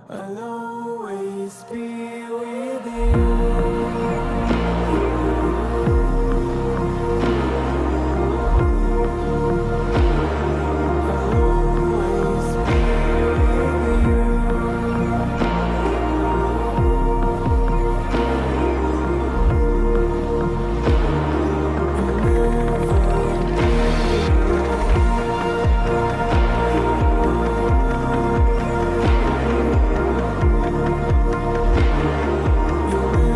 I'll always be with you. You'll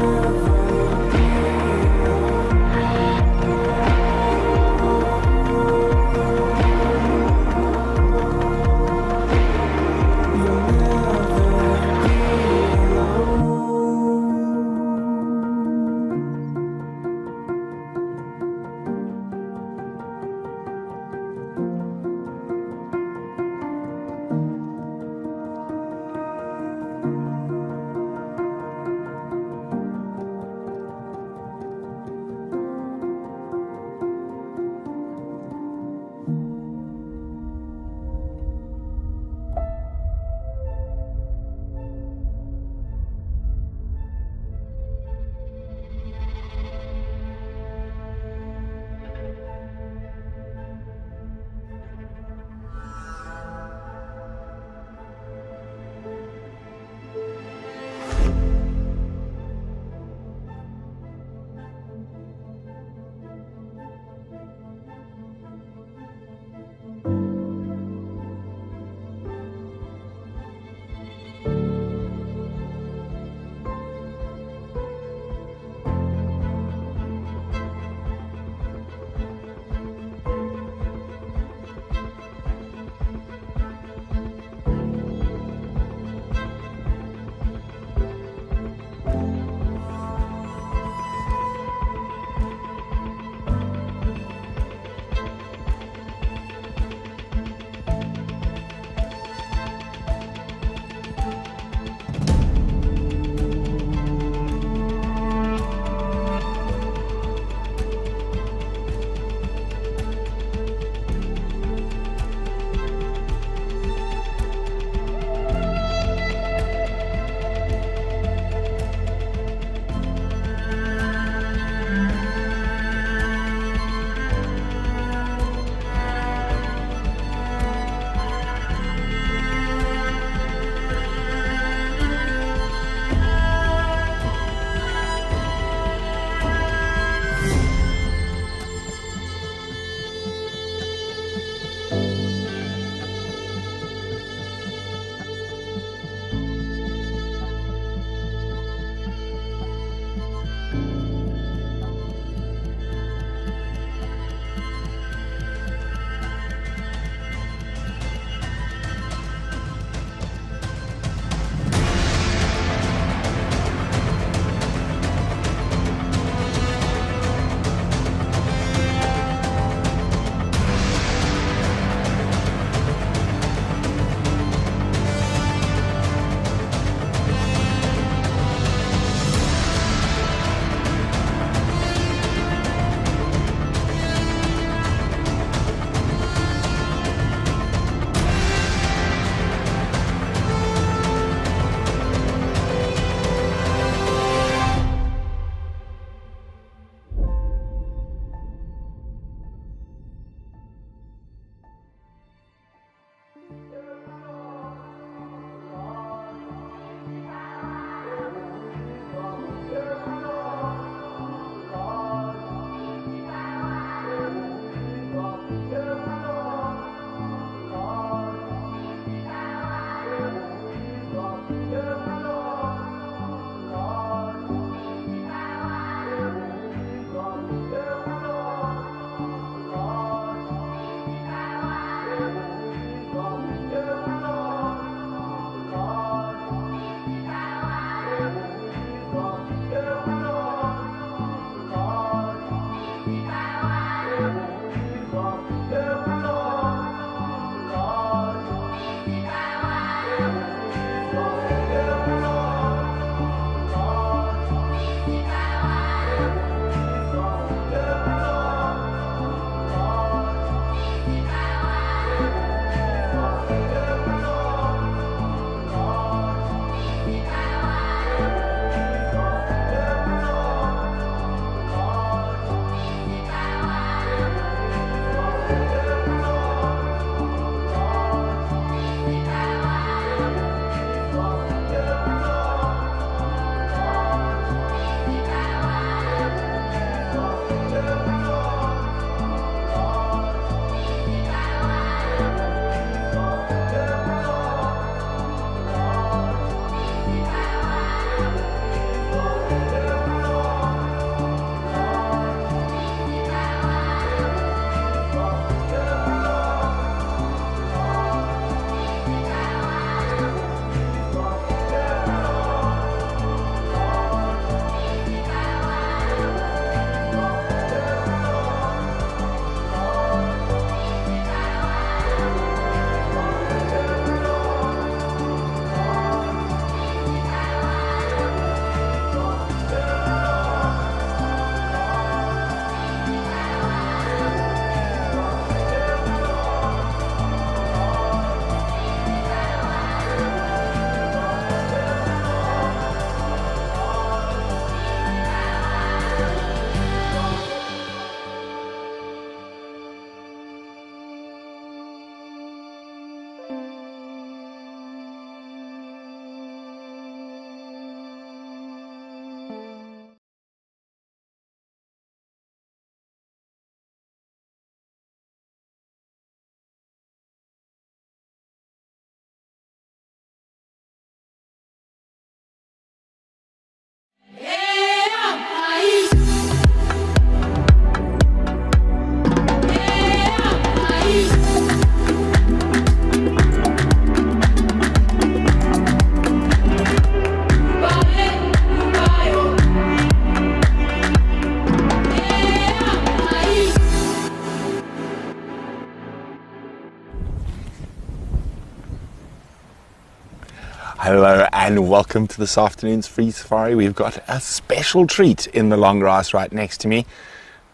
Hello and welcome to this afternoon's free safari. We've got a special treat in the long grass right next to me,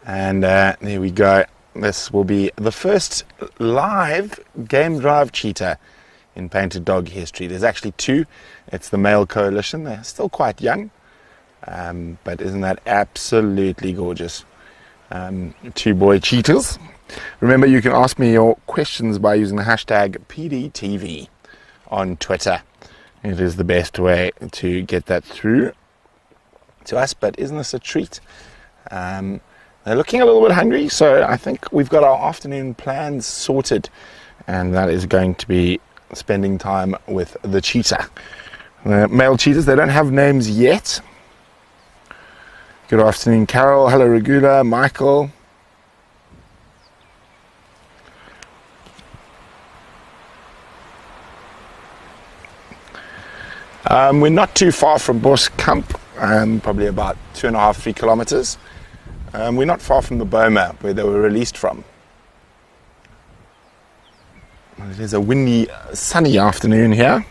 and there we go. This will be the first live game drive cheetah in painted dog history. There's actually two. It's the male coalition. They're still quite young, but isn't that absolutely gorgeous? Two boy cheetahs. Remember, you can ask me your questions by using the hashtag PDTV on Twitter. It is the best way to get that through to us, but isn't this a treat? They're looking a little bit hungry, so I think we've got our afternoon plans sorted, and that is going to be spending time with the cheetah. The male cheetahs, they don't have names yet. Good afternoon, Carol. Hello, Regula, Michael. We're not too far from Boskamp, probably about 2.5, 3 kilometers. We're not far from the Boma, where they were released from. It is a windy, sunny afternoon here,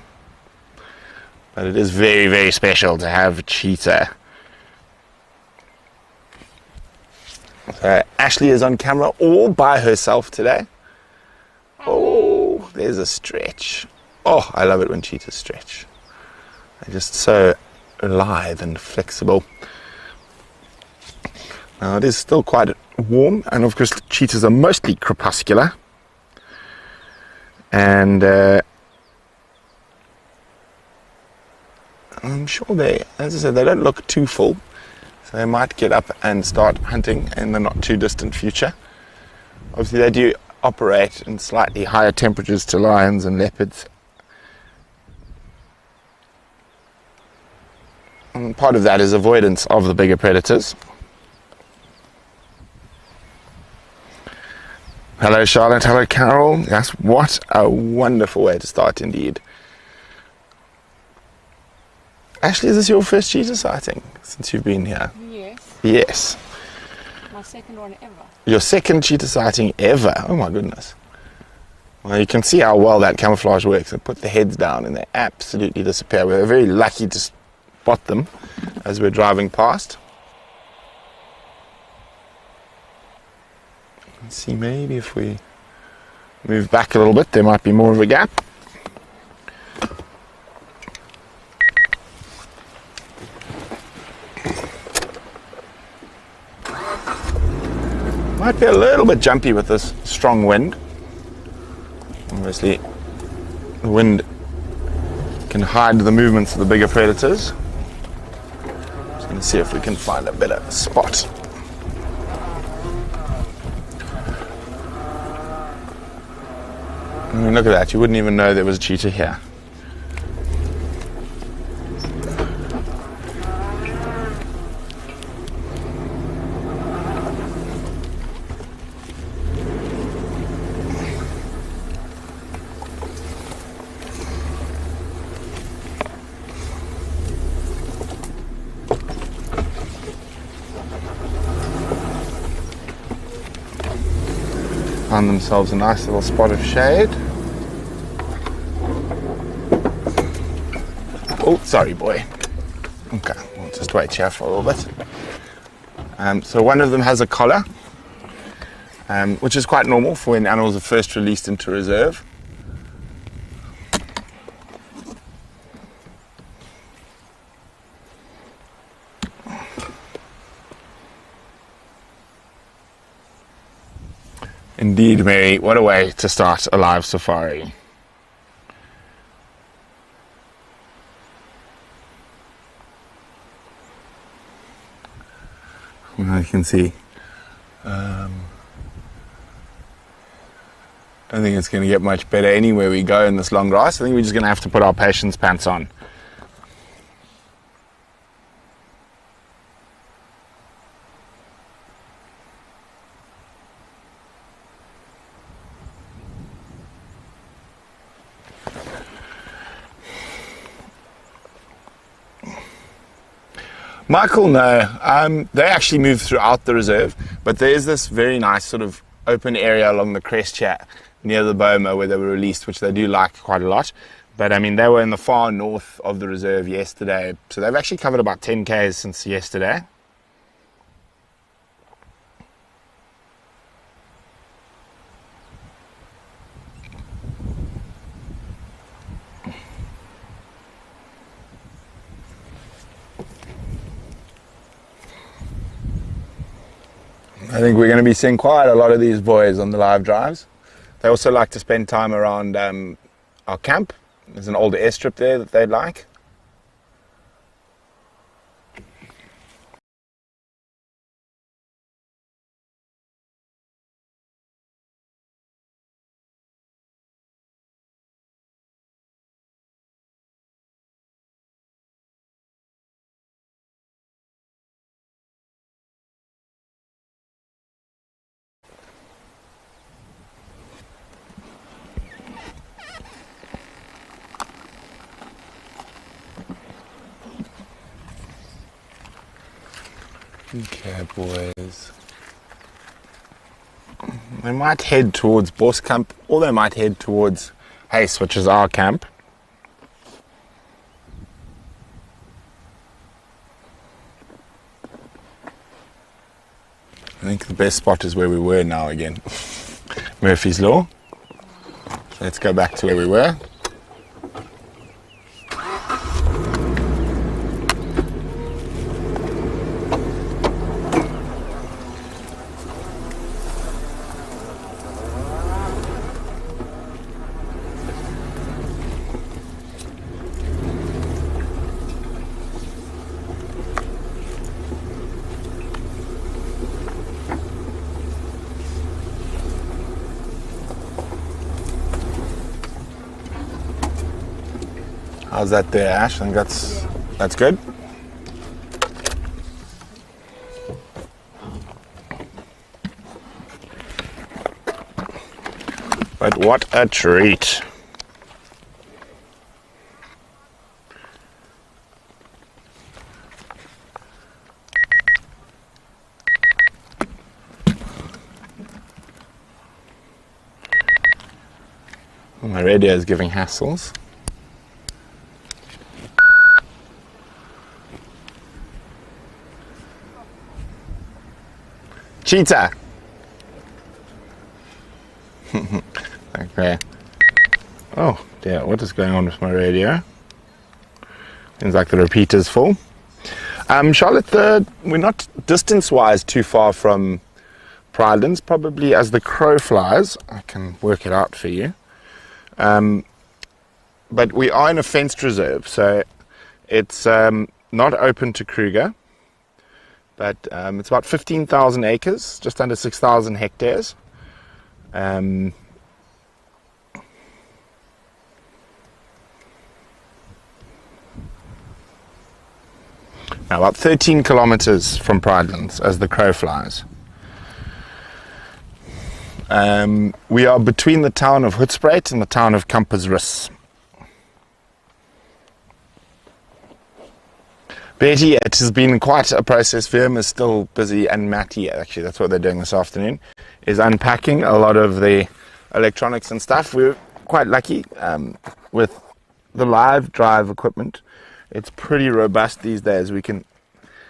but it is very, very special to have cheetah. Ashley is on camera all by herself today. Oh, there's a stretch. Oh, I love it when cheetahs stretch. They're just so lithe and flexible. Now it is still quite warm, and of course cheetahs are mostly crepuscular. And I'm sure as I said, they don't look too full. So they might get up and start hunting in the not too distant future. Obviously they do operate in slightly higher temperatures to lions and leopards. And part of that is avoidance of the bigger predators. Hello Charlotte, hello Carol. Yes, what a wonderful way to start indeed. Ashley, is this your first cheetah sighting since you've been here? Yes. Yes. My second one ever. Your second cheetah sighting ever? Oh my goodness. Well, you can see how well that camouflage works. They put the heads down and they absolutely disappear. We were very lucky to spot them as we're driving past. Let's see, maybe if we move back a little bit, there might be more of a gap. Might be a little bit jumpy with this strong wind. Obviously, the wind can hide the movements of the bigger predators. Just going to see if we can find a better spot. I mean, look at that, you wouldn't even know there was a cheetah here. Found themselves a nice little spot of shade. Oh, sorry boy. Okay, we'll just wait here for a little bit. So one of them has a collar, which is quite normal for when animals are first released into reserve. Indeed, Mary, what a way to start a live safari. Well, you can see, I don't think it's going to get much better anywhere we go in this long grass. I think we're just going to have to put our patience pants on. Michael, no. They actually move throughout the reserve, but there is this very nice sort of open area along the crest here near the Boma where they were released, which they do like quite a lot. But I mean, they were in the far north of the reserve yesterday, so they've actually covered about 10 k's since yesterday. I think we're going to be seeing quite a lot of these boys on the live drives. They also like to spend time around our camp. There's an older airstrip there that they'd like. Okay, boys. They might head towards Boskamp, or they might head towards Hace, which is our camp. I think the best spot is where we were now again. Murphy's Law. So let's go back to where we were. How's that there, Ash? I think that's good. But what a treat. My radio is giving hassles. Cheetah. Okay. Oh dear, what is going on with my radio? Seems like the repeater's full. Charlotte, we're not distance-wise too far from Pridelands, probably as the crow flies. I can work it out for you. But we are in a fenced reserve, so it's not open to Kruger. But it's about 15,000 acres, just under 6,000 hectares. Now about 13 kilometers from Pridelands as the crow flies. We are between the town of Rietspruit and the town of Kampersrus. Betty, it has been quite a process. Firm is still busy, and Matty, actually, that's what they're doing this afternoon, is unpacking a lot of the electronics and stuff. We're quite lucky with the live drive equipment. It's pretty robust these days. We can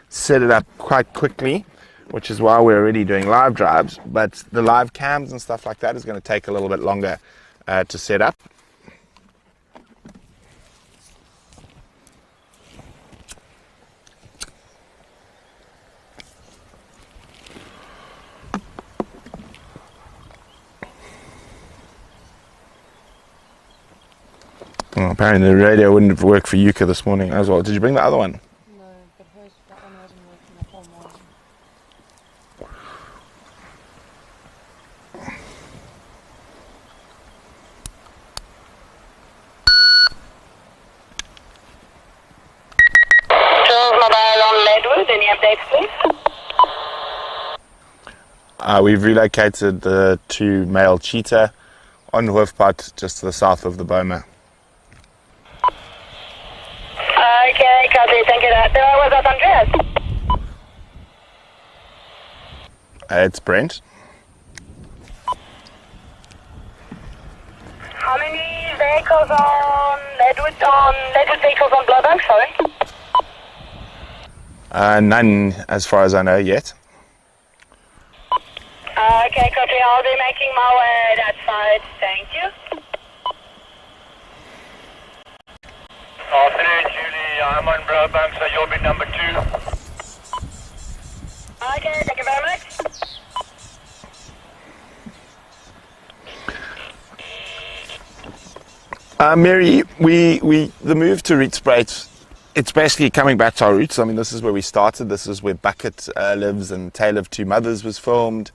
set it up quite quickly, which is why we're already doing live drives. But the live cams and stuff like that is going to take a little bit longer to set up. Well, apparently the radio wouldn't have worked for Yuka this morning as well. Did you bring the other one? No, but that one wasn't working the whole morning. Charles Mobile on Leadwood, any updates please? We've relocated the two male cheetah on Hoofpad, just to the south of the Boma. Okay, copy, thank you. Was that Andreas? It's Brent. How many vehicles on Leadwood vehicles on Blowbank, sorry. None, as far as I know, yet. Okay, copy. I'll be making my way that side. Thank you. Afternoon, Julie. I'm on Blowbank, so you'll be number 2. Okay, thank you very much. Mary, the move to Rietspruit, it's basically coming back to our roots. I mean, this is where we started. This is where Bucket lives, and Tale of Two Mothers was filmed.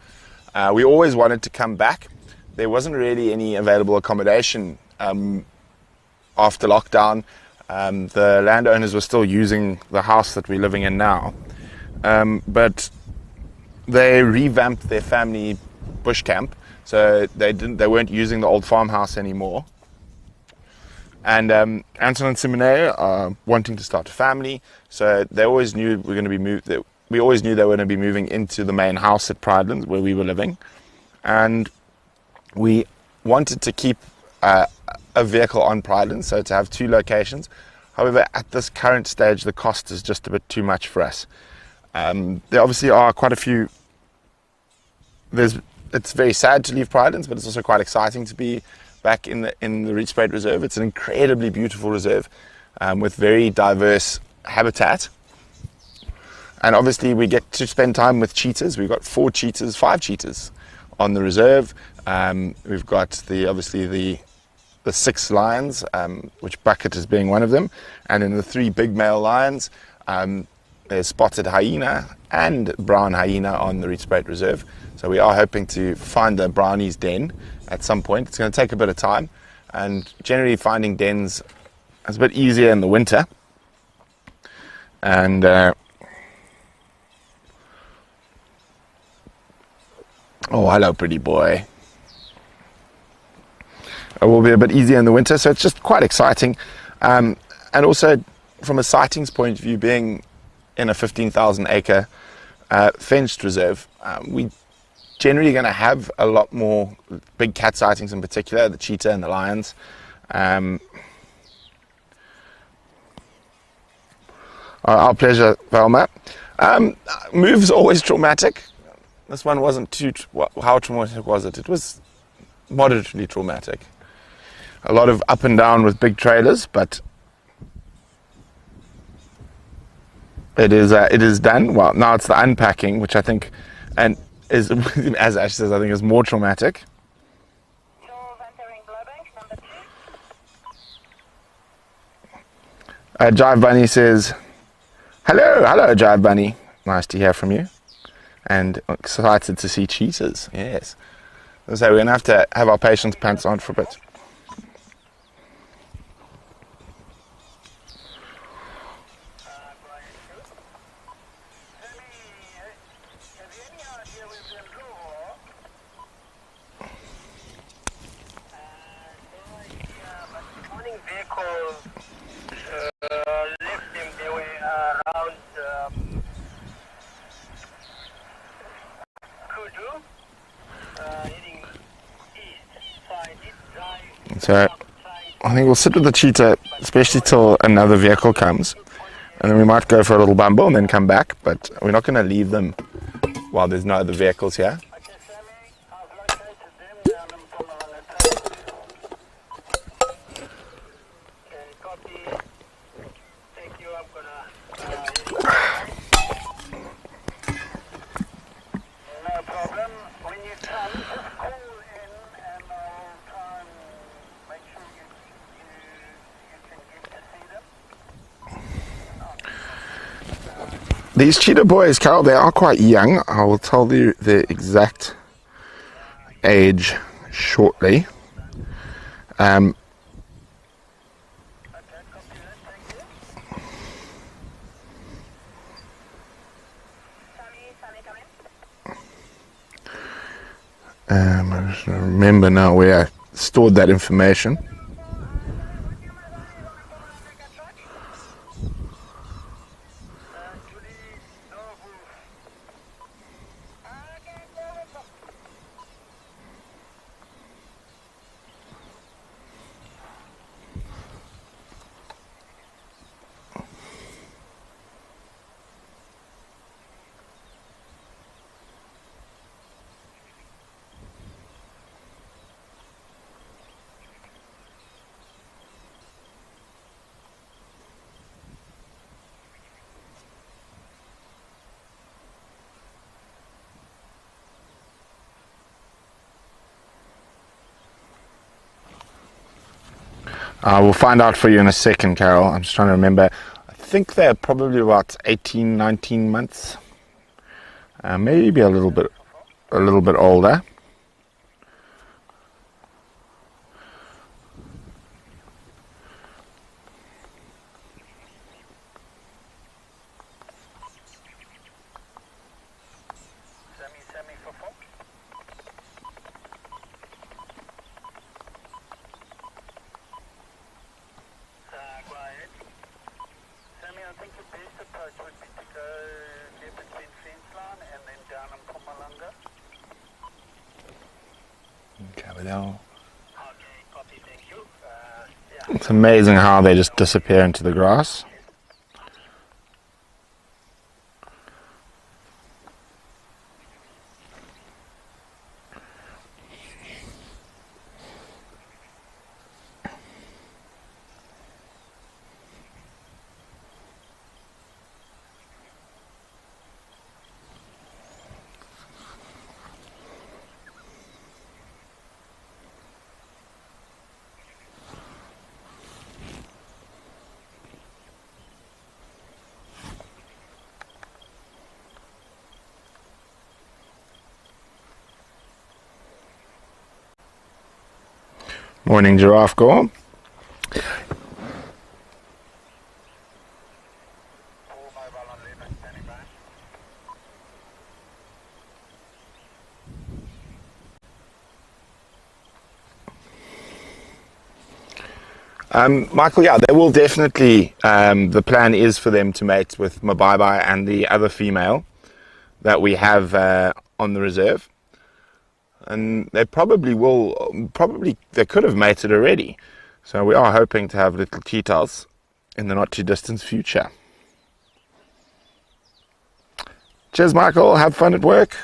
We always wanted to come back. There wasn't really any available accommodation after lockdown. The landowners were still using the house that we're living in now, but they revamped their family bush camp, so they weren't using the old farmhouse anymore. And Anton and Simone are wanting to start a family, so they always knew we always knew they were going to be moving into the main house at Pridelands where we were living, and we wanted to keep a vehicle on Pridelands, so to have 2 locations. However, at this current stage, the cost is just a bit too much for us. There obviously are quite a few. It's very sad to leave Pridelands, but it's also quite exciting to be back in the Rietspruit Reserve. It's an incredibly beautiful reserve with very diverse habitat. And obviously we get to spend time with cheetahs. We've got 5 cheetahs on the reserve. We've got the 6 lions, which Bucket is being one of them. And then the 3 big male lions. There's spotted hyena and brown hyena on the Rietspruit Reserve. So we are hoping to find the brownie's den at some point. It's going to take a bit of time, and generally finding dens is a bit easier in the winter. And oh, hello, pretty boy. It will be a bit easier in the winter, so it's just quite exciting. And also, from a sightings point of view, being in a 15,000 acre fenced reserve, we generally going to have a lot more big cat sightings, in particular the cheetah and the lions. Our pleasure, Velma. Moves always traumatic. This one wasn't too. How traumatic was it? It was moderately traumatic. A lot of up and down with big trailers, but it is done. Well, now it's the unpacking, which I think, and is, as Ash says, I think is more traumatic. Jive Bunny says, hello Jive Bunny. Nice to hear from you. And excited to see cheetahs, yes. So we're going to have our patience pants on for a bit. So I think we'll sit with the cheetah, especially till another vehicle comes, and then we might go for a little bumble and then come back, but we're not going to leave them while there's no other vehicles here. These cheetah boys, Carol, they are quite young. I will tell you the exact age shortly. I just remember now where I stored that information. I will find out for you in a second, Carol. I'm just trying to remember. I think they're probably about 18, 19 months. Maybe a little bit older. Sammy for four. Quiet. Sammy, I think the best approach would be to go near between fence line and then down on Pumalanga. Okay, but now Okay, copy, thank you. it's amazing how they just disappear into the grass. Morning, giraffe gore. Full mobile on limit, standing by. Michael, yeah, they will definitely, the plan is for them to mate with Mabai and the other female that we have on the reserve. And they probably they could have mated already. So we are hoping to have little cheetahs in the not too distant future. Cheers, Michael. Have fun at work.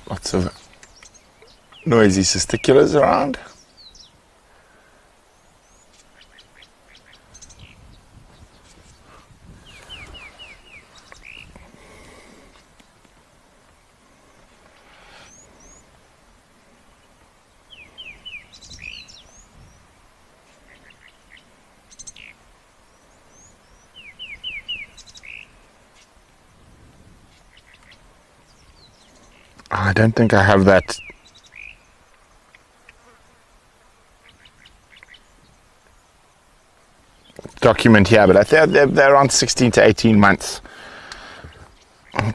Lots of noisy testiculars around. I don't think I have that document here, but I think they're around 16 to 18 months.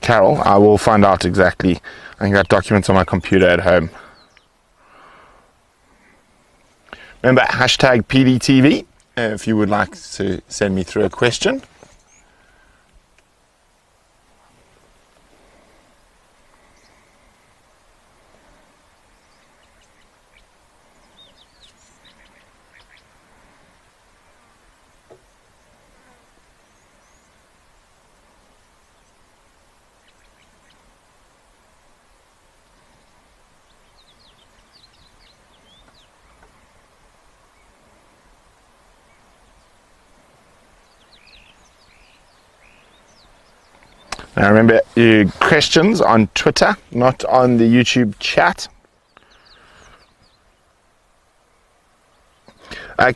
Carol, I will find out exactly. I think that document's on my computer at home. Remember, hashtag PDTV if you would like to send me through a question. Now remember, questions on Twitter, not on the YouTube chat.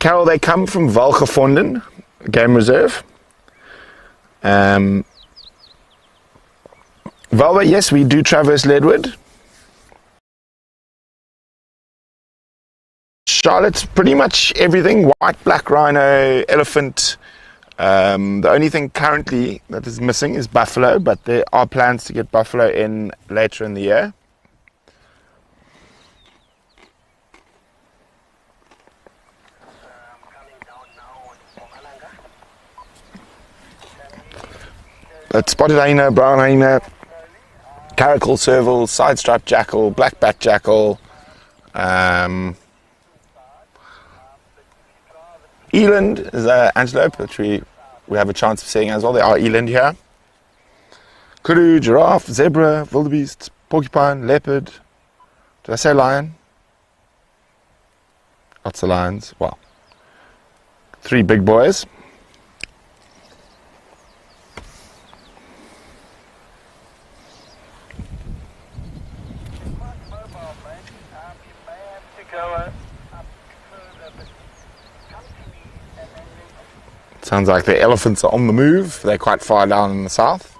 Carol, they come from Valgevonden Game Reserve. Valva, yes, we do traverse Leadwood. Charlotte's pretty much everything, white, black rhino, elephant. The only thing currently that is missing is buffalo, but there are plans to get buffalo in later in the year. But spotted hyena, brown hyena, caracal serval, side-striped jackal, black-backed jackal, Eland is an antelope that we have a chance of seeing as well. There are eland here. Kudu, giraffe, zebra, wildebeest, porcupine, leopard. Did I say lion? Lots of lions. Wow. 3 big boys. Quite mobile, mate. You may have to go up further, but come to me and then Sounds like the elephants are on the move. They're quite far down in the south.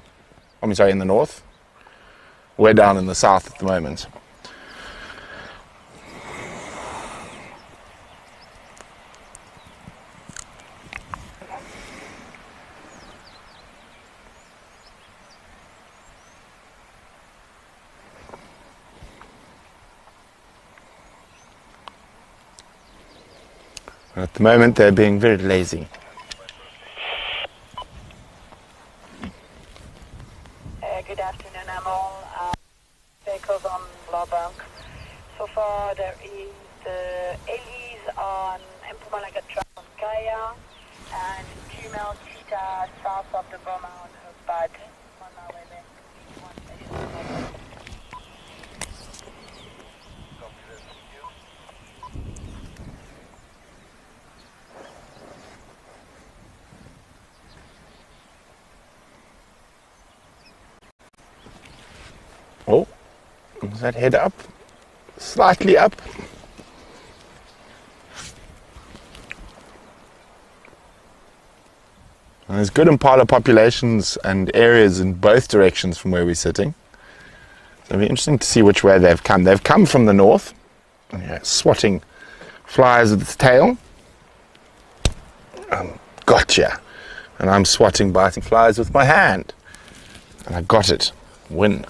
In the north. We're down in the south at the moment. At the moment, they're being very lazy. Good afternoon, I'm all vehicles on Blaubank. So far there is the Elise on Mpumalanga Trail Kaya and female cheetah south of the Boma on her bud. On our way back. Oh, is that head up? Slightly up. And there's good impala populations and areas in both directions from where we're sitting. So it'll be interesting to see which way they've come. They've come from the north, swatting flies with its tail. Gotcha. And I'm swatting, biting flies with my hand. And I got it. Win.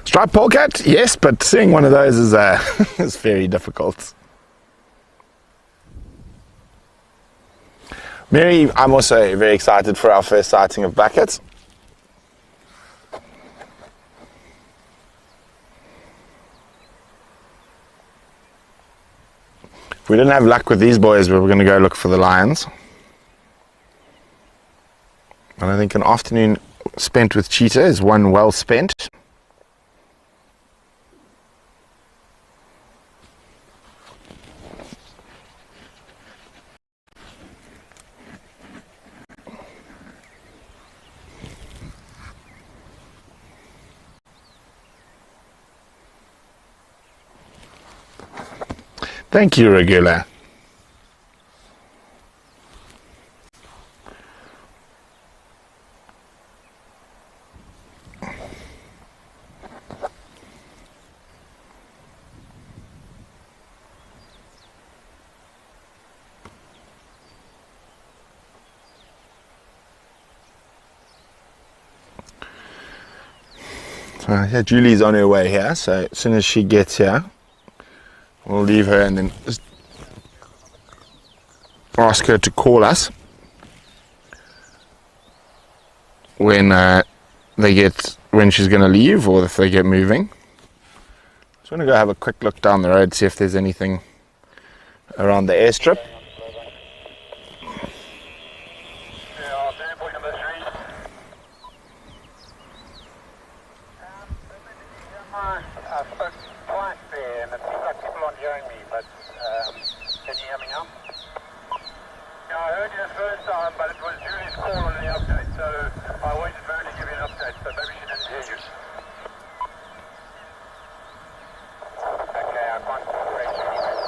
Striped polecat, yes, but seeing one of those is is very difficult. Mary, I'm also very excited for our first sighting of buckets. If we didn't have luck with these boys, we were going to go look for the lions. And I think an afternoon spent with cheetah is one well spent. Thank you, Regula. So yeah, Julie's on her way here, so as soon as she gets here, we'll leave her and then just ask her to call us when when she's going to leave or if they get moving. Just want to go have a quick look down the road, see if there's anything around the airstrip. I spoke twice there and it seems like people aren't hearing me, but can you hear me now? Yeah, I heard you the first time, but it was Julie's call on the update, so I waited for her to give you an update, so maybe she didn't hear you. Okay, I can't correct you anyway.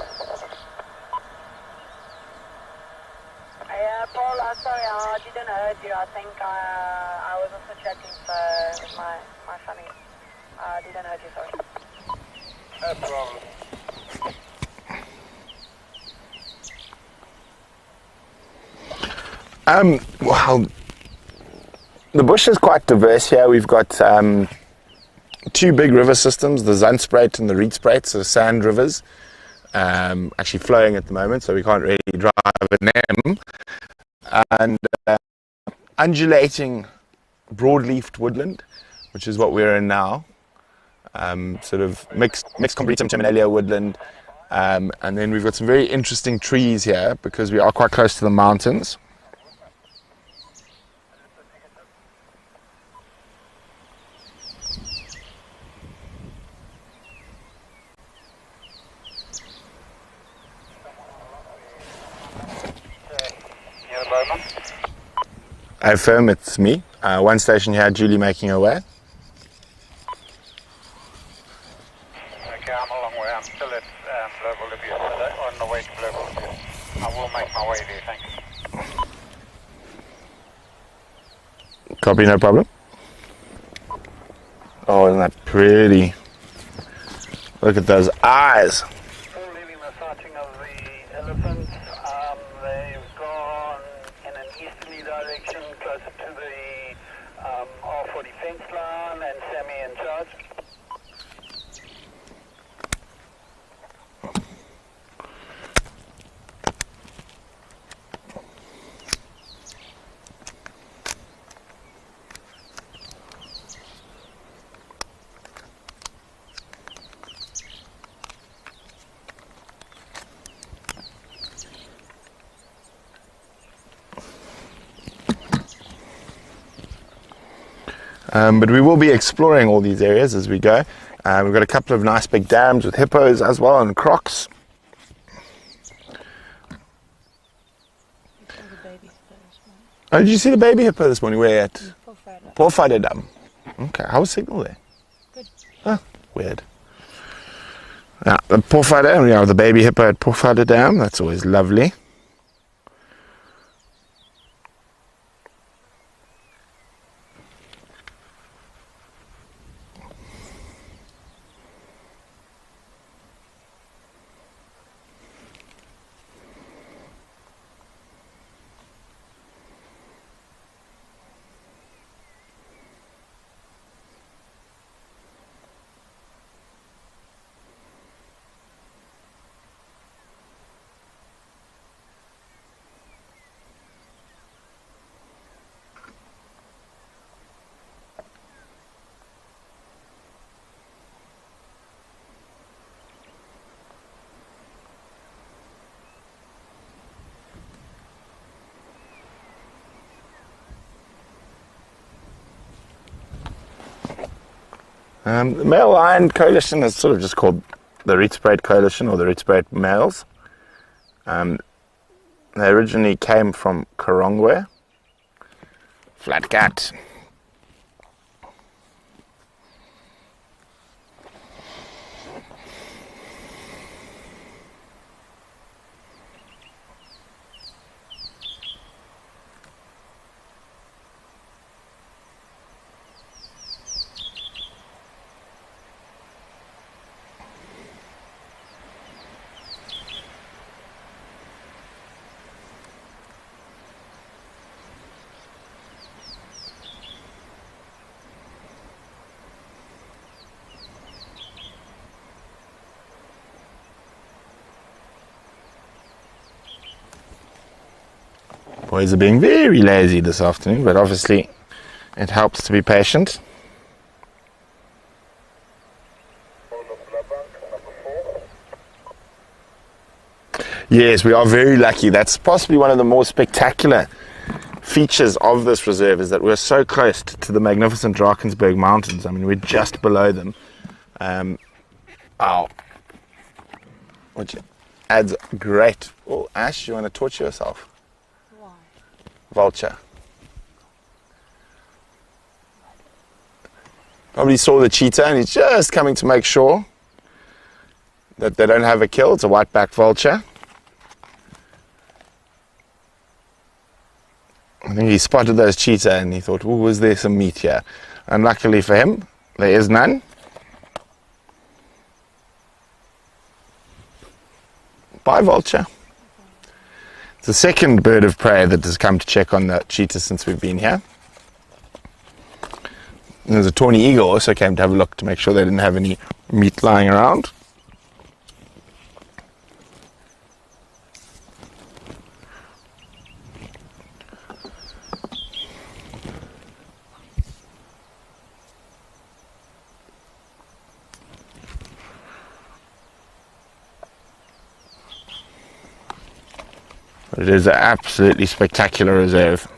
Paul, sorry, I didn't heard you. I think I was also chatting with my family. I didn't heard you, sorry. No problem. Well, the bush is quite diverse here. We've got 2 big river systems, the Rietspruit and the Rietspruit, so sand rivers, actually flowing at the moment, so we can't really drive in them. And undulating broadleafed woodland, which is what we're in now. sort of mixed Combretum terminalia woodland. And then we've got some very interesting trees here because we are quite close to the mountains. I affirm it's me. One station here, Julie making her way. Okay, I'm a long way. I'm still at Global Libya, so on the way to Global Libya. I will make my way there, thanks. Copy, no problem. Oh, isn't that pretty? Look at those eyes. Still leaving the sighting of the elephants. They've gone in an easterly direction, closer to the R40 fence line, and Sammy in charge. But we will be exploring all these areas as we go. We've got a couple of nice big dams with hippos as well and crocs. I saw the baby hippo this morning. Oh, did you see the baby hippo this morning? Where at? Portfolio. Porphyro Dam. Okay, how was signal there? Good. Oh, weird. Yeah, the Porphyro, we have the baby hippo at Porphyro Dam. That's always lovely. The Male Lion Coalition is sort of just called the Rietspruit Coalition or the Rietspruit Males. They originally came from Karongwe. Flat cat. Boys are being very lazy this afternoon, but obviously it helps to be patient. Yes, we are very lucky. That's possibly one of the more spectacular features of this reserve, is that we're so close to the magnificent Drakensberg Mountains. I mean, we're just below them. Which adds great... Oh, Ash, you want to torture yourself? Why? Vulture. Probably saw the cheetah and he's just coming to make sure that they don't have a kill. It's a white-backed vulture. I think he spotted those cheetah and he thought, oh, was there some meat here? Unluckily for him, there is none. Bye, vulture. It's the second bird of prey that has come to check on the cheetah since we've been here. And there's a tawny eagle also came to have a look to make sure they didn't have any meat lying around. But it is an absolutely spectacular reserve.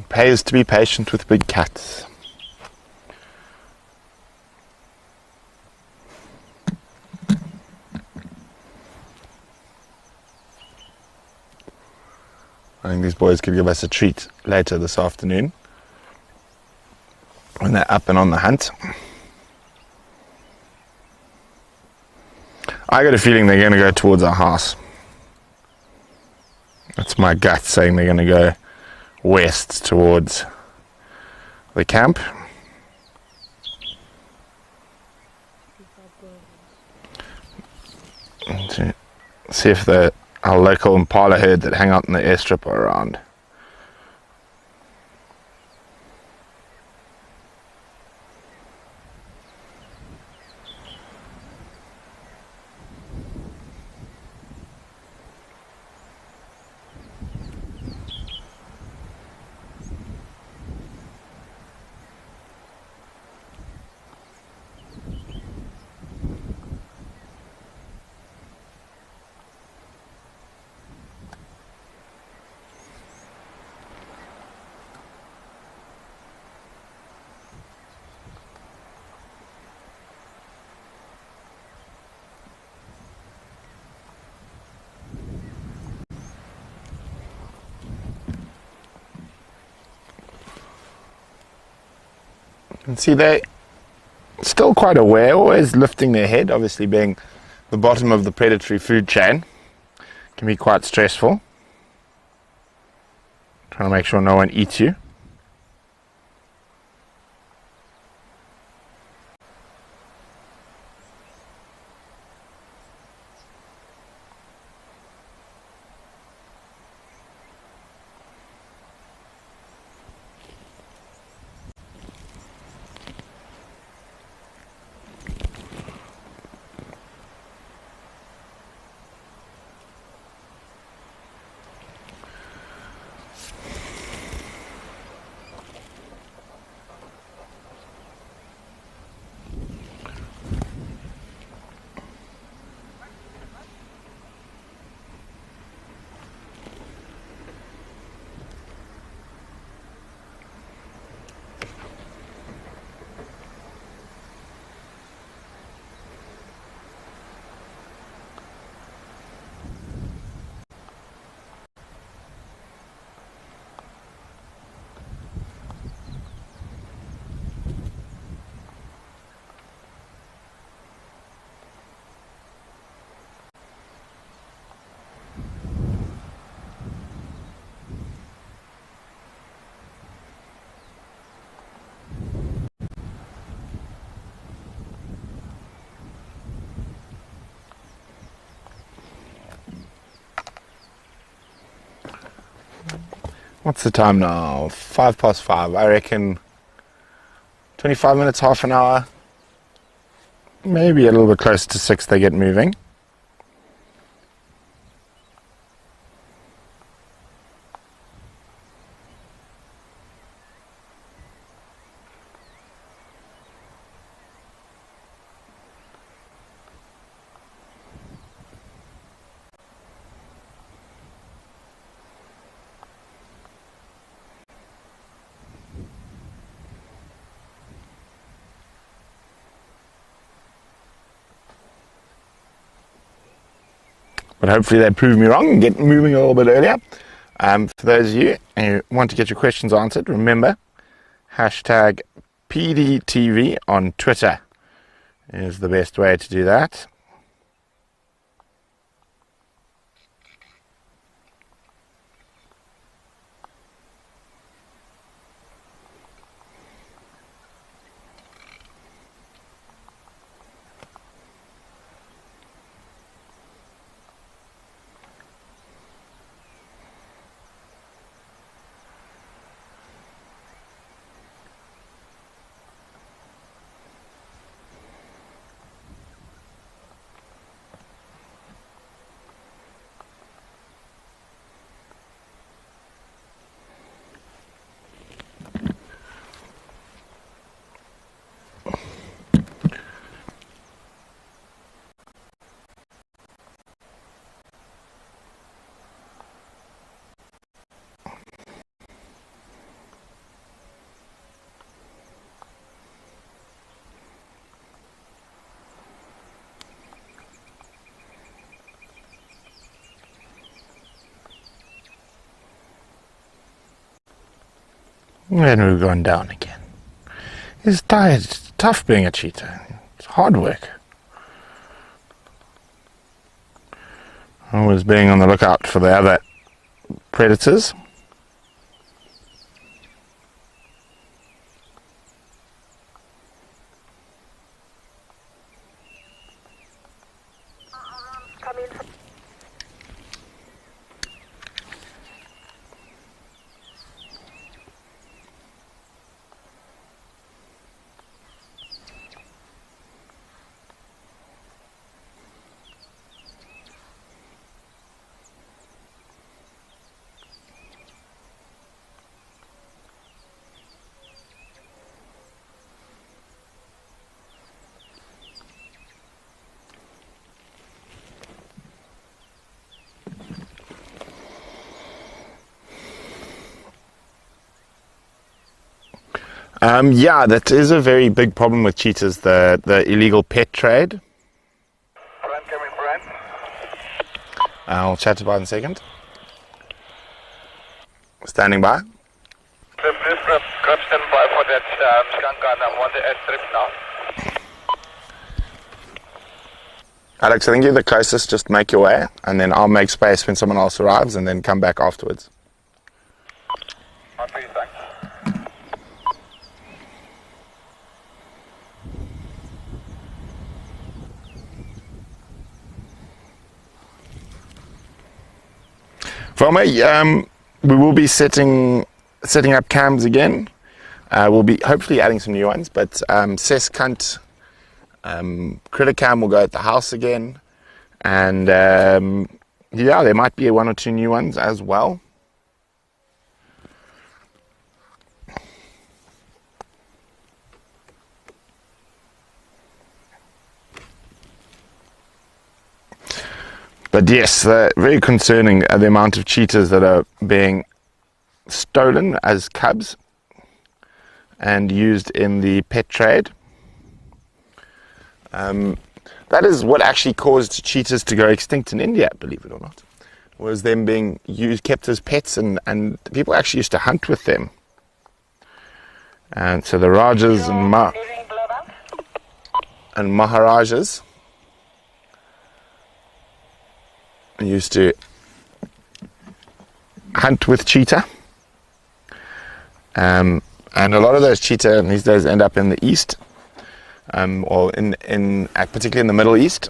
Pays to be patient with big cats. I think these boys could give us a treat later this afternoon when they're up and on the hunt. I got a feeling they're going to go towards our house. That's my gut saying they're going to go west towards the camp. To see if our local impala herd that hang out in the airstrip are around. And see, they're still quite aware, always lifting their head, obviously being the bottom of the predatory food chain. Can be quite stressful. Trying to make sure no one eats you. What's the time now? 5:05. I reckon 25 minutes, half an hour. Maybe a little bit closer to 6 they get moving. But hopefully they prove me wrong and get moving a little bit earlier. For those of you who want to get your questions answered, remember, hashtag PDTV on Twitter is the best way to do that. And we've gone down again. It's tired. It's tough being a cheetah. It's hard work. Always being on the lookout for the other predators. Yeah, that is a very big problem with cheetahs, the illegal pet trade. Brand coming, Brand. I'll chat about it in a second. Standing by. Cliff, grab stand by for that skunk and I want the airstrip now. Alex, I think you're the closest. Just make your way, and then I'll make space when someone else arrives, and then come back afterwards. On for you, thanks. Vome, we will be setting up cams again. We'll be hopefully adding some new ones, but Ses Cunt Critter Cam will go at the house again, and yeah, there might be one or two new ones as well. But yes, very concerning the amount of cheetahs that are being stolen as cubs and used in the pet trade. That is what actually caused cheetahs to go extinct in India, believe it or not, was them being kept as pets, and people actually used to hunt with them. And so the Rajas and Maharajas used to hunt with cheetah, and a lot of those cheetah these days end up in the east, or particularly in the Middle East.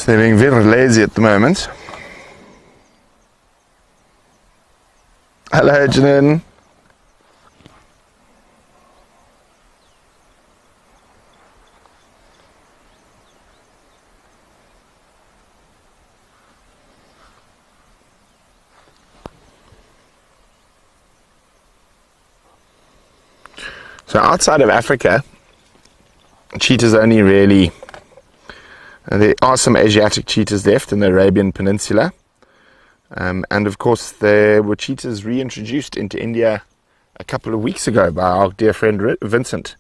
They're being very lazy at the moment. Hello, Janine. So outside of Africa, cheetahs only really... there are some Asiatic cheetahs left in the Arabian Peninsula. And of course, there were cheetahs reintroduced into India a couple of weeks ago by our dear friend Vincent.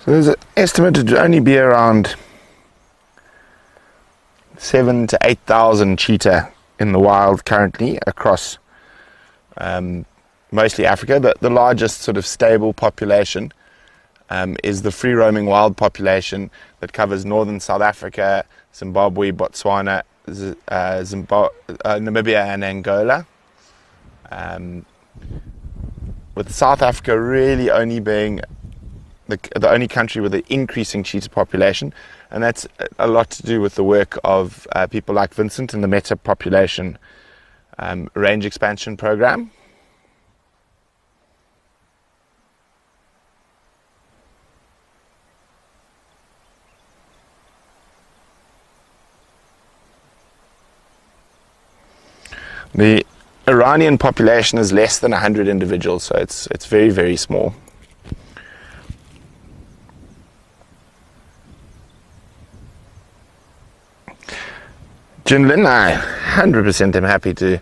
So there's an estimate to only be around 7 to 8,000 cheetah in the wild currently across mostly Africa. The largest sort of stable population is the free roaming wild population that covers northern South Africa, Zimbabwe, Botswana, Namibia and Angola. With South Africa really only being the only country with an increasing cheetah population, and that's a lot to do with the work of people like Vincent and the Meta Population Range Expansion Program. The Iranian population is less than 100 individuals, so it's very, very small. Jinlin, I 100% am happy to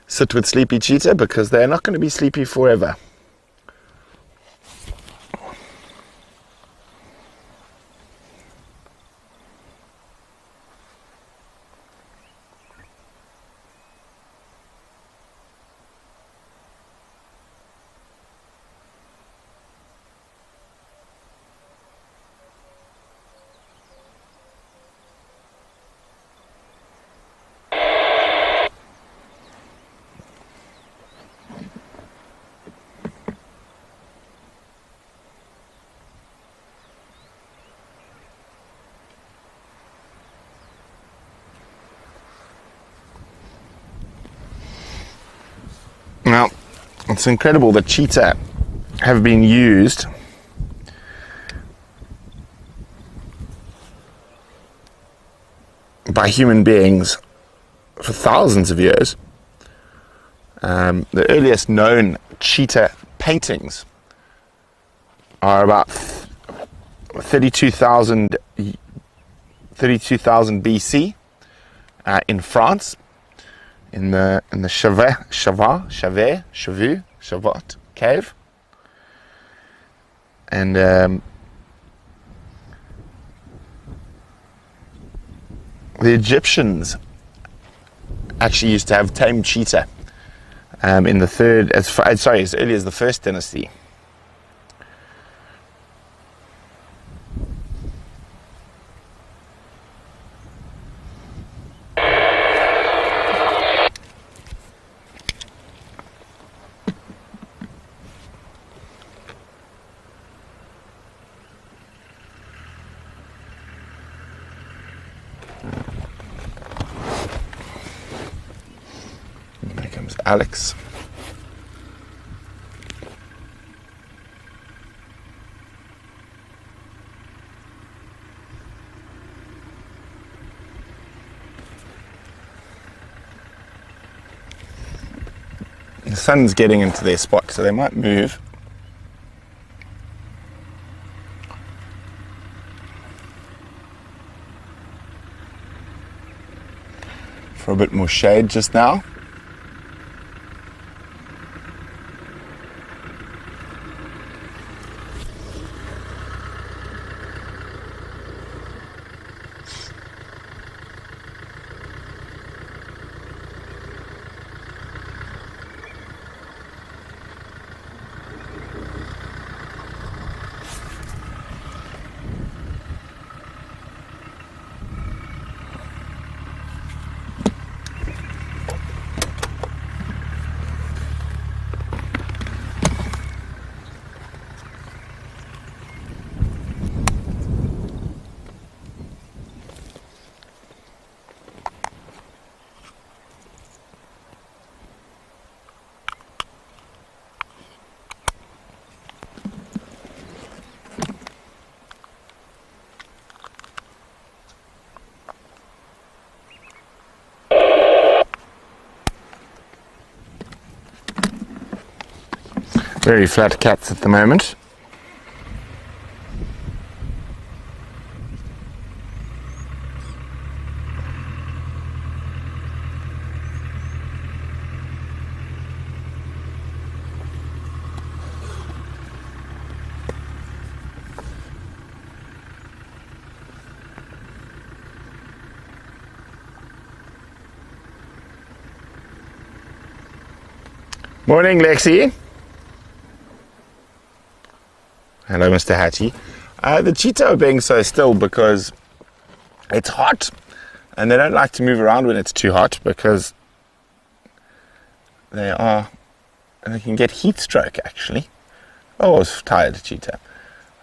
sit with sleepy cheetah because they're not going to be sleepy forever. Now, it's incredible that cheetah have been used by human beings for thousands of years. The earliest known cheetah paintings are about 32,000 BC in France. In the Chavat cave, and the Egyptians actually used to have tamed cheetah in the third, as early as the first dynasty. There comes Alex. The sun's getting into their spot, so they might move. For a bit more shade just now. Very flat cats at the moment. Morning, Lexi. Hello, Mr. Hattie. The cheetah are being so still because it's hot, and they don't like to move around when it's too hot because they can get heat stroke, actually. Oh, I was tired, cheetah.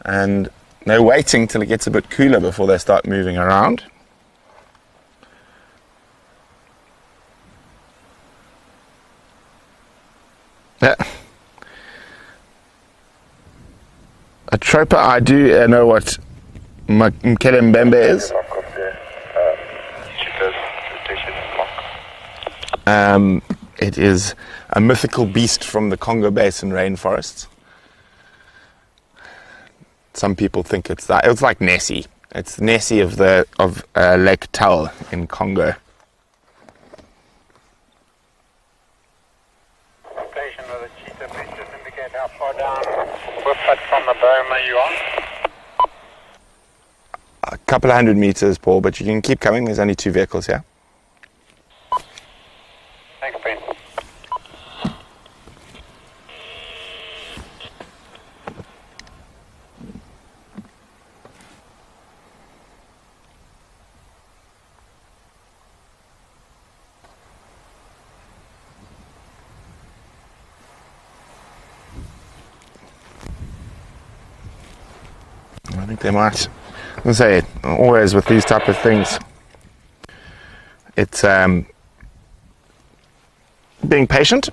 And they're waiting till it gets a bit cooler before they start moving around. Yeah. A troper, I do know what Mkelembembe is. It is a mythical beast from the Congo Basin rainforests. Some people think it's that. It's like Nessie. It's Nessie of Lake Tell in Congo. Station of the cheetah, please just indicate how far down with foot from the berm are you on? A couple of 100 meters, Paul, but you can keep coming. There's only 2 vehicles here. Thanks, Ben. I think they might. I say, always with these type of things, it's being patient.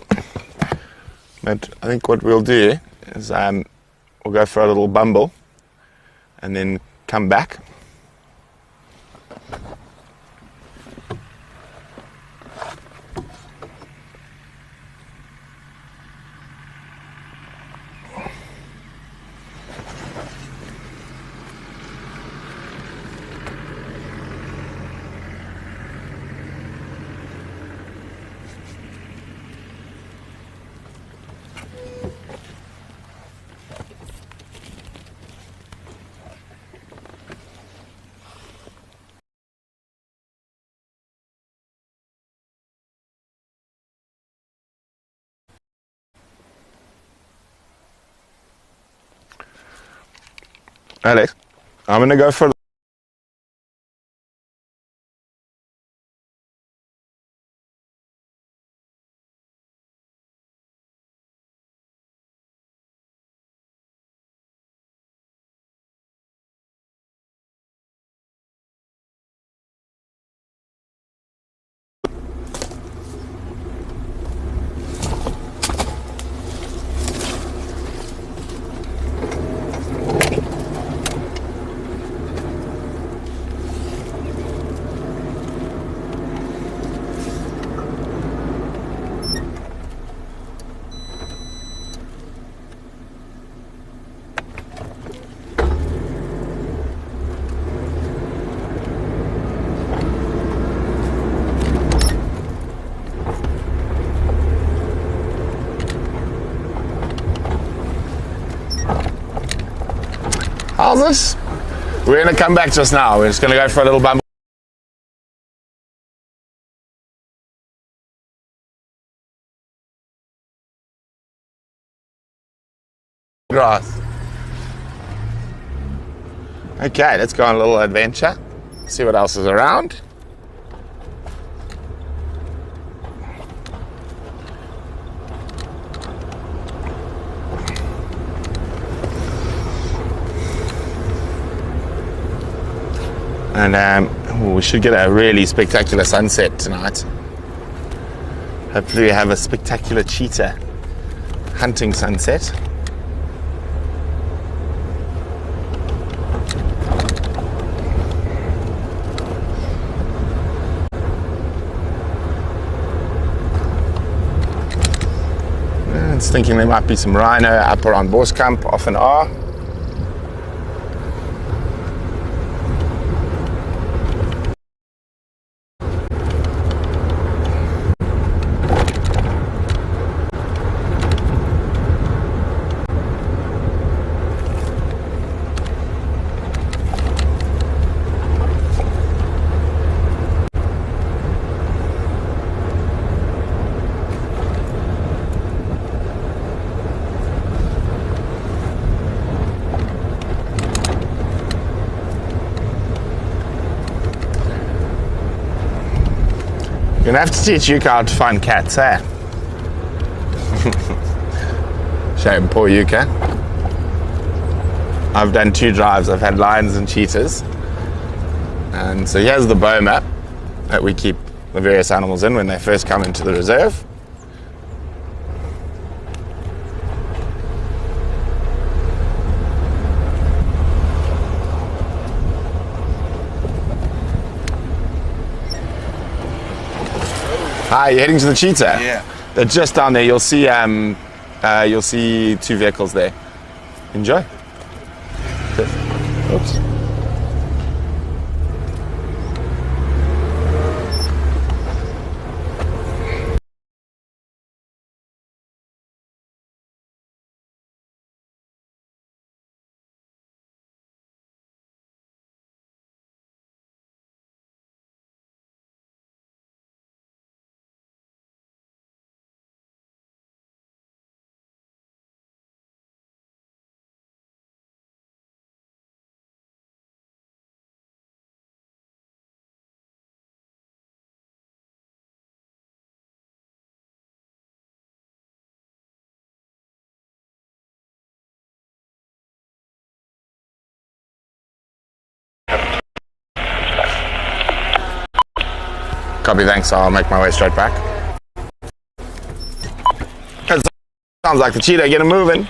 But I think what we'll do is we'll go for a little bumble and then come back. Alex, I'm going to go for how's this? We're going to come back just now. We're just going to go for a little bumble. Grass. Okay, let's go on a little adventure. See what else is around. And we should get a really spectacular sunset tonight. Hopefully we have a spectacular cheetah hunting sunset. I was thinking there might be some rhino up around Boskamp, often are. You're gonna have to teach Yuka how to find cats, eh? Shame, poor Yuka. I've done 2 drives. I've had lions and cheetahs. And so here's the bow map that we keep the various animals in when they first come into the reserve. Hi, you're heading to the cheetah? Yeah. They're just down there. You'll see 2 vehicles there. Enjoy. Oops. Copy, thanks. I'll make my way straight back. That sounds like the cheetah. Get him moving.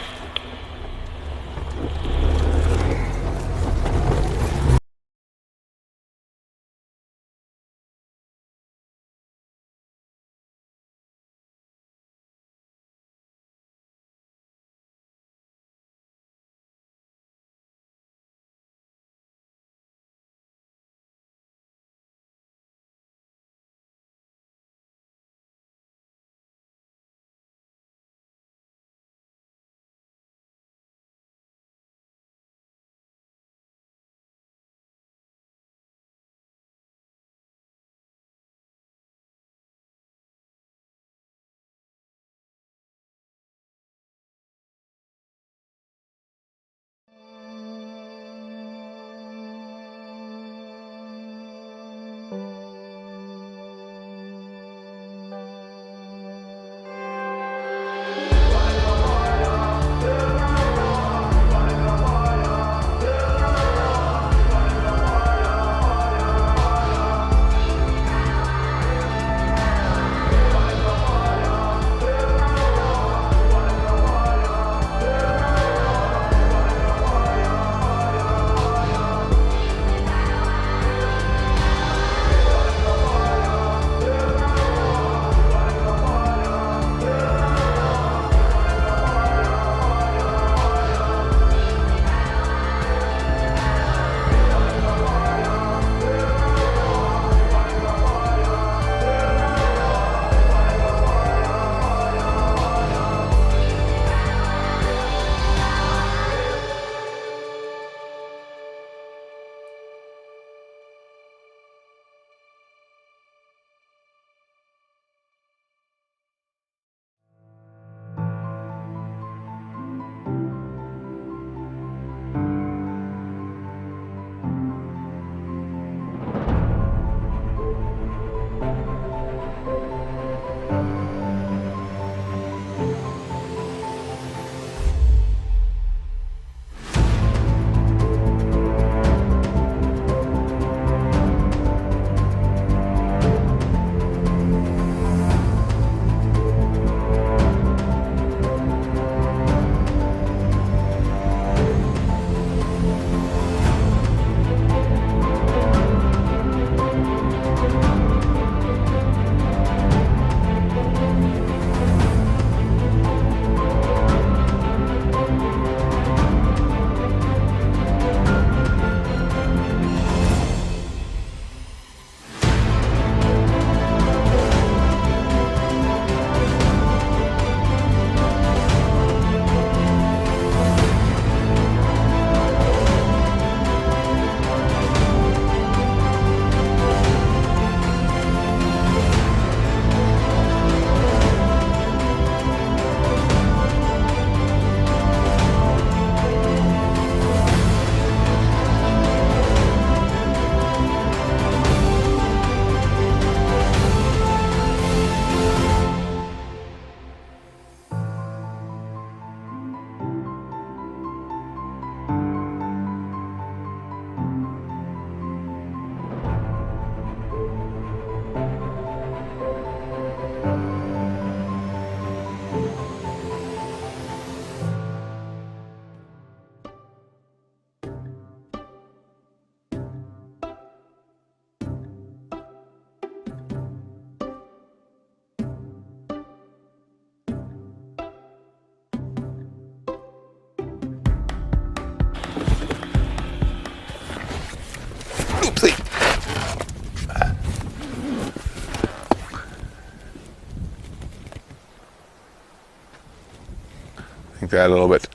that a little bit.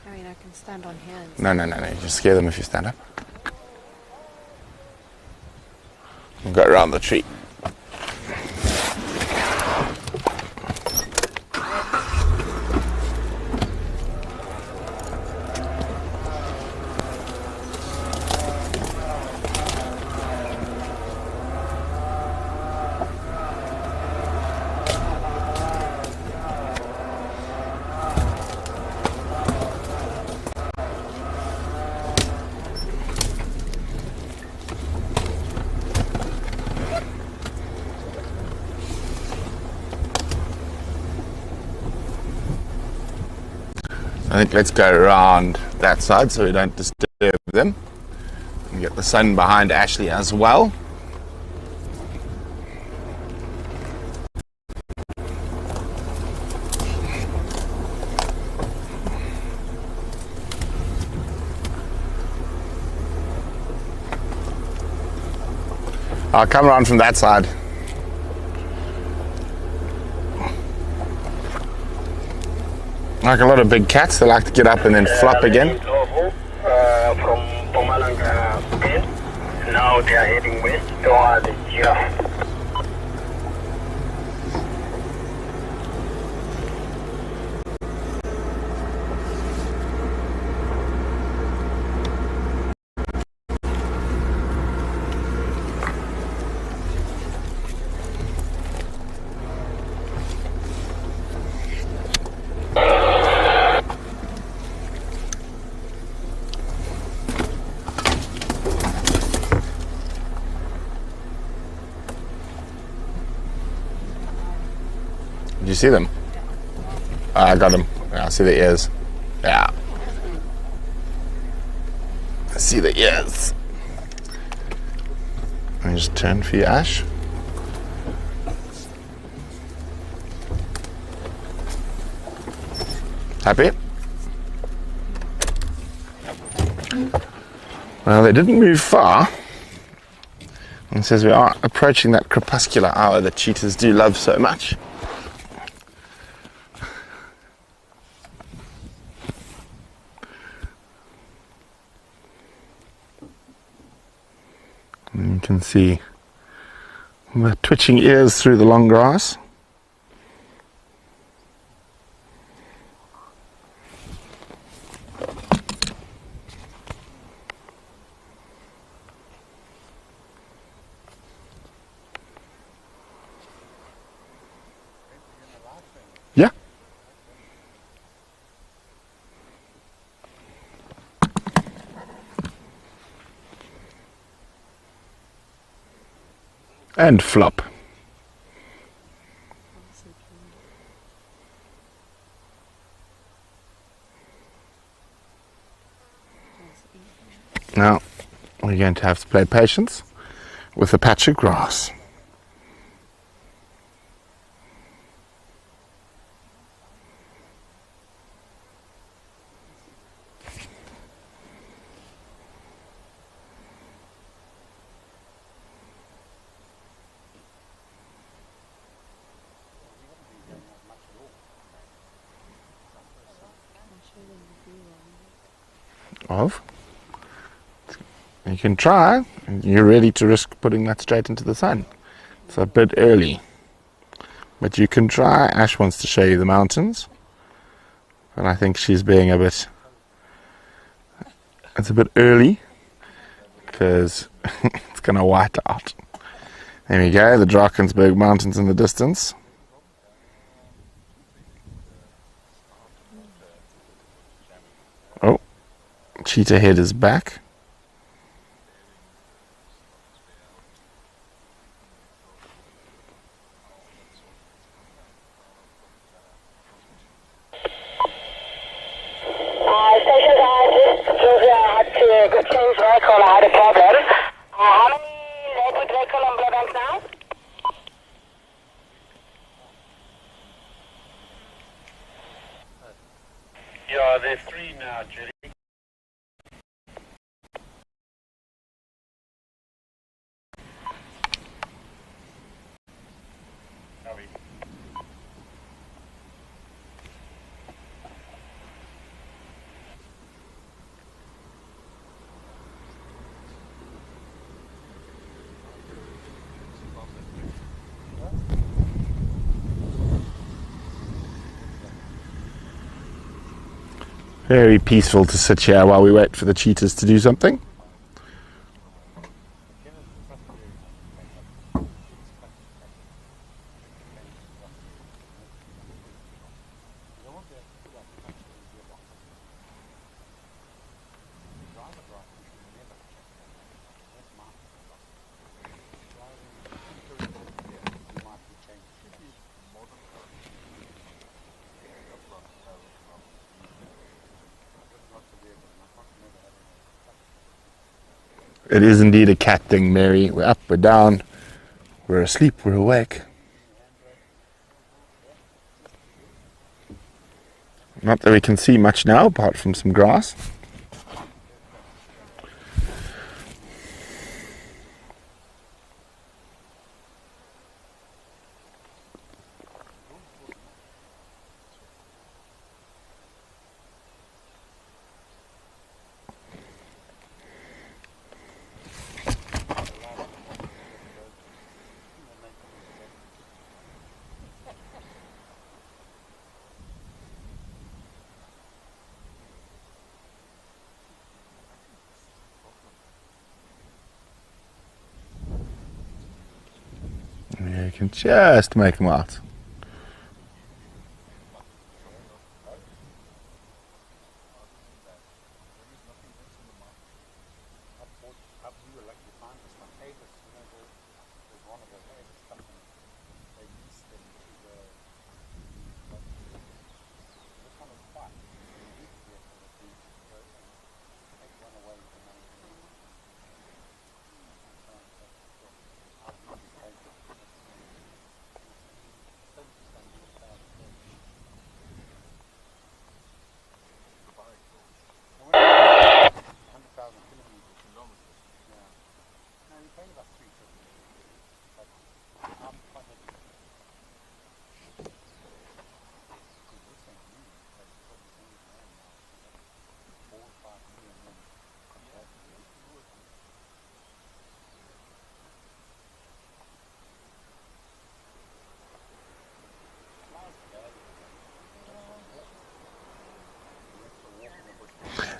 I mean, I can stand on hands. No. You just scare them if you stand up. We'll go around the tree. I think let's go around that side so we don't disturb them. And get the sun behind Ashley as well. I'll come around from that side. Like a lot of big cats, they like to get up and then flop again. From Mpumalanga, Spain. Now they are heading west towards the giraffe. Did you see them? I got them. Yeah, I see the ears. Yeah. I see the ears. Let me just turn for you, Ash. Happy? Well, they didn't move far. And it says we are approaching that crepuscular hour that cheetahs do love so much. And you can see the twitching ears through the long grass. Yeah. And flop. Now we're going to have to play patience with a patch of grass. Of? You can try. You're ready to risk putting that straight into the sun. It's a bit early. But you can try. Ash wants to show you the mountains. But I think she's being a bit... It's a bit early. Because it's going to white out. There we go. The Drakensberg Mountains in the distance. Oh. Cheetah head is back. Station guys, Georgia had to go change vehicle. I had a problem. How many leopard vehicle on Bloodbank now? Yeah, there's 3 now, Judy. Very peaceful to sit here while we wait for the cheetahs to do something. It is indeed a cat thing, Mary. We're up, we're down, we're asleep, we're awake. Not that we can see much now, apart from some grass. You can just make them out.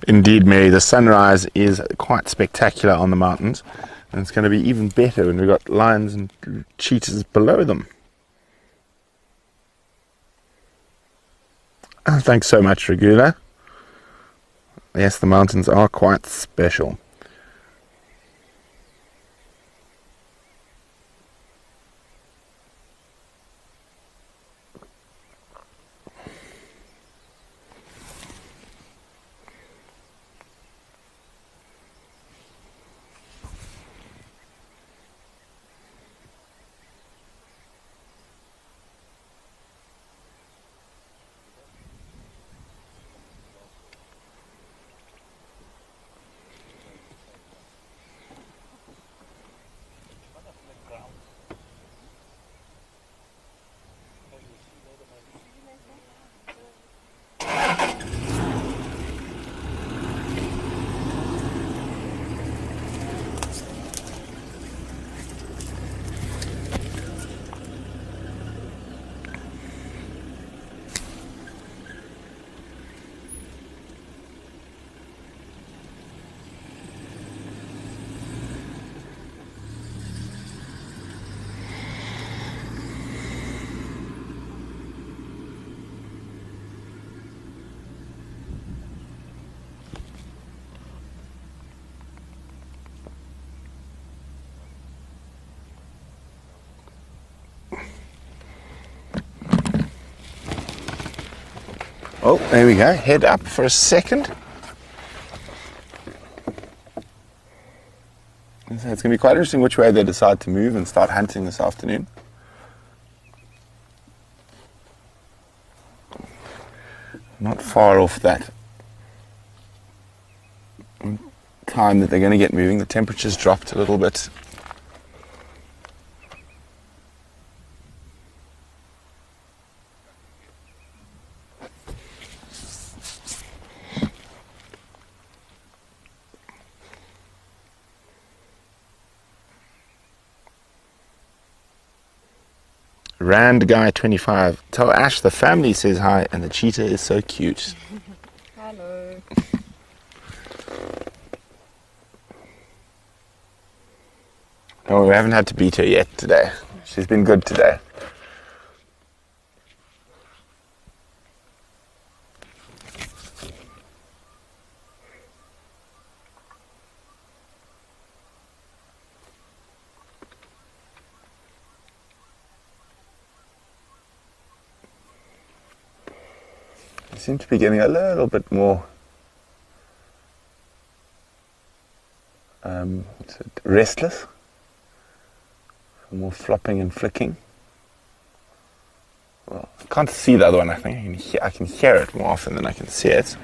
Indeed, Mary, the sunrise is quite spectacular on the mountains, and it's going to be even better when we've got lions and cheetahs below them. Oh, thanks so much, Regula. Yes, the mountains are quite special. Oh, there we go. Head up for a second. So it's going to be quite interesting which way they decide to move and start hunting this afternoon. Not far off that time that they're going to get moving. The temperature's dropped a little bit. Rand Guy 25. Tell Ash the family says hi and the cheetah is so cute. Hello. No, we haven't had to beat her yet today. She's been good today. They seem to be getting a little bit more restless, more flopping and flicking. Well, I can't see the other one. I think I can hear it more often than I can see it.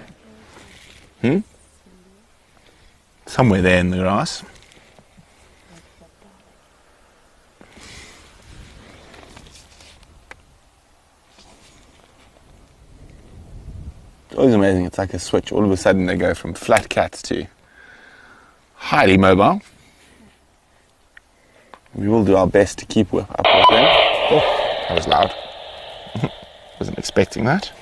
Somewhere there in the grass. It's always amazing. It's like a switch. All of a sudden they go from flat cats to highly mobile. We will do our best to keep up with them. Oh, that was loud. Wasn't expecting that.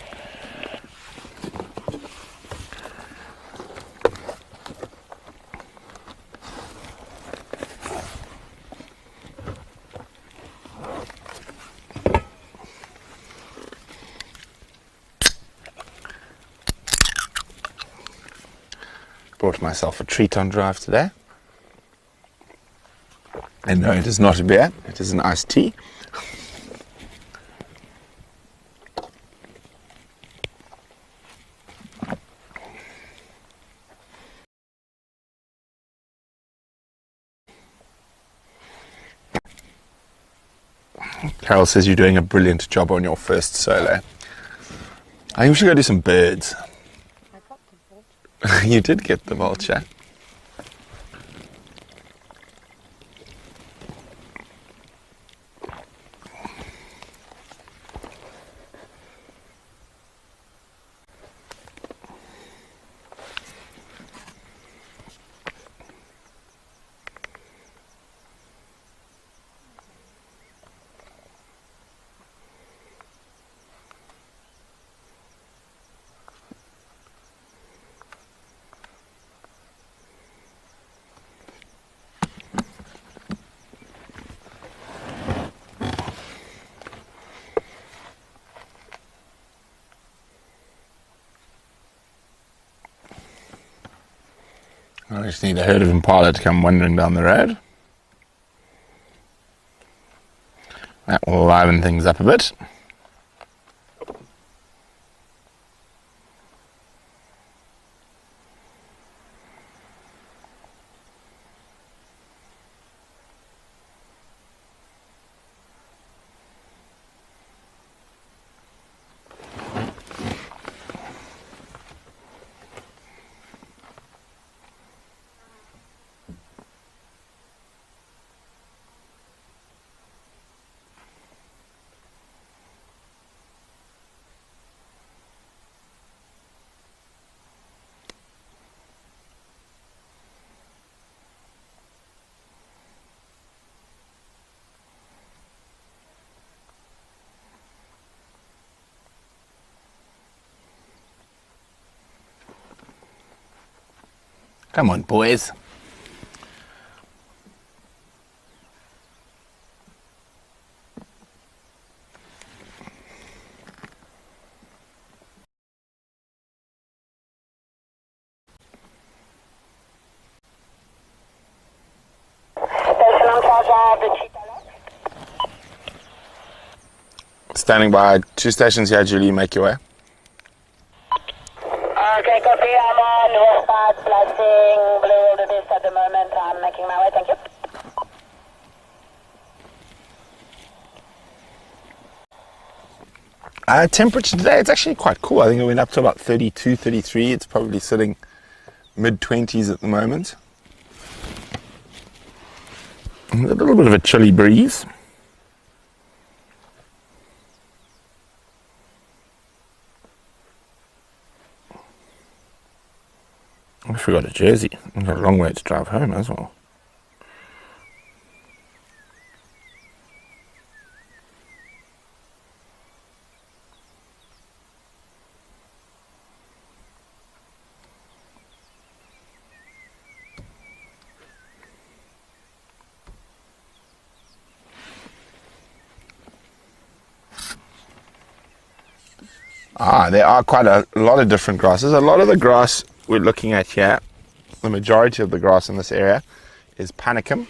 Brought myself a treat on drive today. And no, it is not a beer, it is an iced tea. Carol says you're doing a brilliant job on your first solo. I think we should go do some birds. I got the vulture. You did get the vulture. I just need a herd of impala to come wandering down the road. That will liven things up a bit. Come on, boys. Standing by. 2 stations here, Julie. Make your way. Okay, copy. I'm on northbound, flashing blue wilderness at the moment. I'm making my way. Thank you. Temperature today, it's actually quite cool. I think it went up to about 32, 33. It's probably sitting mid-20s at the moment. A little bit of a chilly breeze. I forgot a jersey. I've got a long way to drive home as well. There are quite a lot of different grasses. A lot of the grass we're looking at here, the majority of the grass in this area is panicum.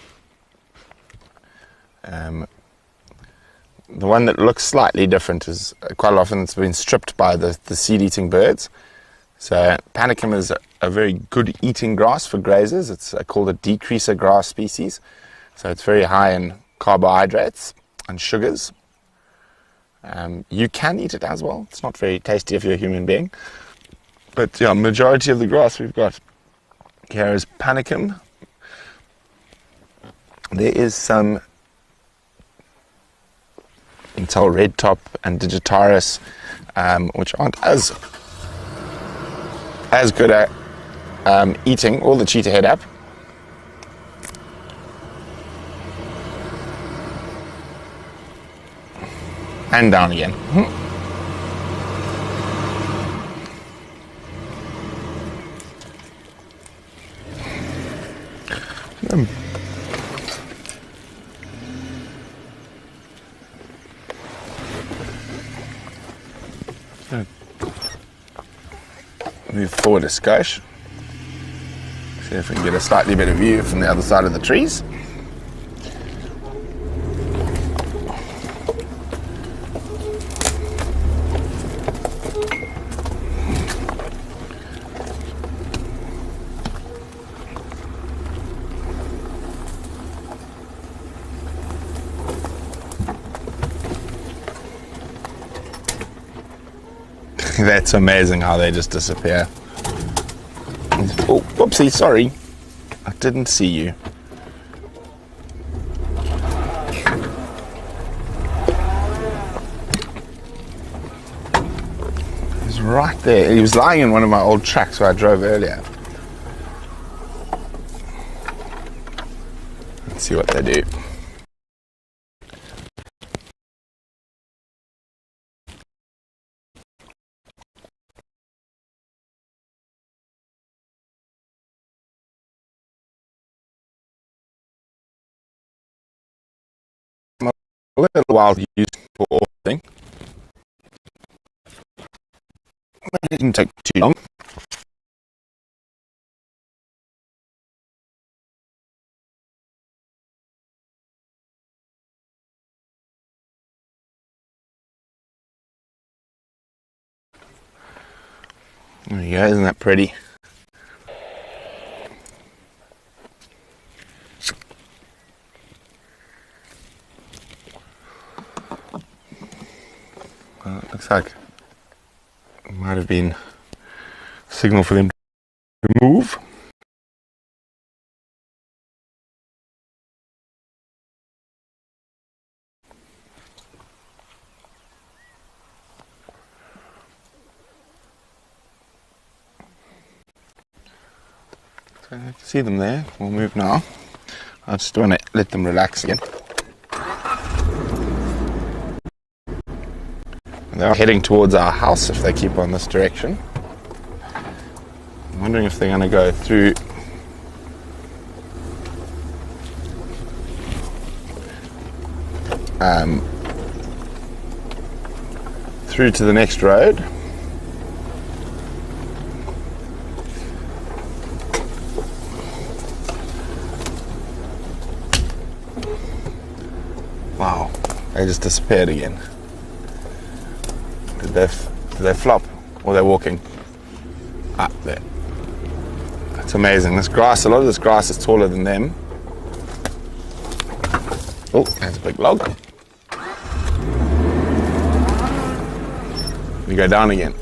The one that looks slightly different is quite often it's been stripped by the seed-eating birds. So panicum is a very good eating grass for grazers. It's called a decreaser grass species. So it's very high in carbohydrates and sugars. You can eat it as well. It's not very tasty if you're a human being. But yeah, majority of the grass we've got here is panicum. There is some Intel red top and digitaris, which aren't as good at eating all the cheetah head up. And down again. Move forward a skosh. See if we can get a slightly better view from the other side of the trees. That's amazing how they just disappear. Oh, whoopsie, sorry. I didn't see you. He's right there. He was lying in one of my old tracks where I drove earlier. Let's see what they do. A little while used for orphing. It didn't take too long. There you go, isn't that pretty? Looks like it might have been a signal for them to move. So I can see them there. We'll move now. I just want to let them relax again. They're heading towards our house if they keep on this direction. I'm wondering if they're going to go through through to the next road. Wow, they just disappeared again. Did they flop? Or they're walking? Ah, there. That's amazing. This grass, a lot of this grass is taller than them. Oh, there's a big log. We go down again.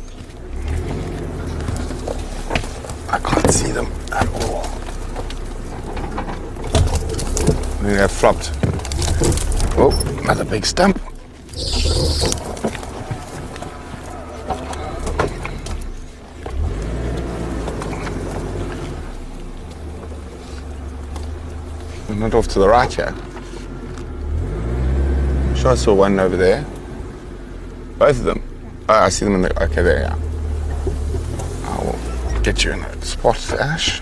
I can't see them at all. I think they've flopped. Oh, another big stump. They're not off to the right here. I'm sure I saw one over there. Both of them. Oh, I see them in the... Okay, there you are. I will get you in a spot, Ash.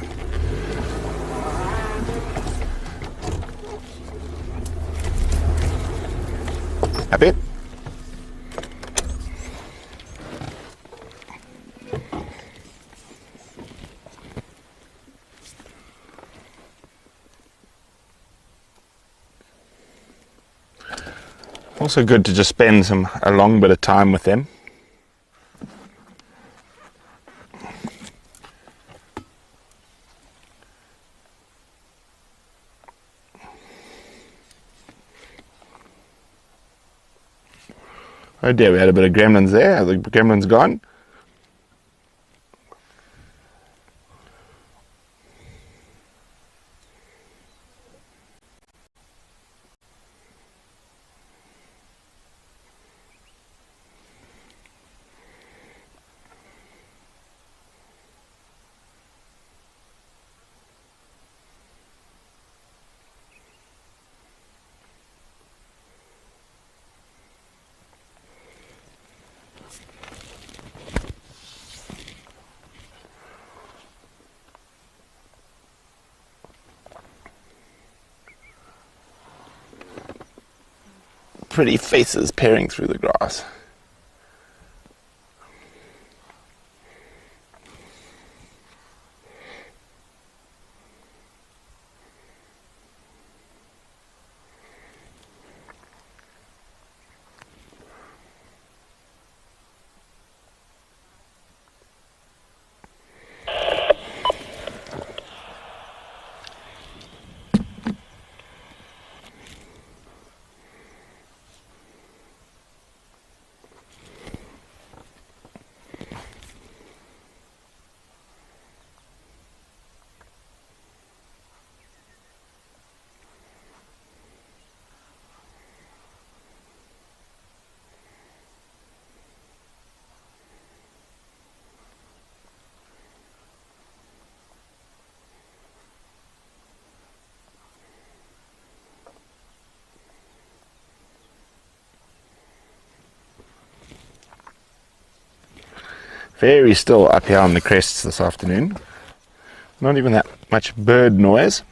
Happy? Also good to just spend a long bit of time with them. Oh dear, we had a bit of gremlins there. Are the gremlins gone? Pretty faces peering through the grass. Very still up here on the crests this afternoon. Not even that much bird noise.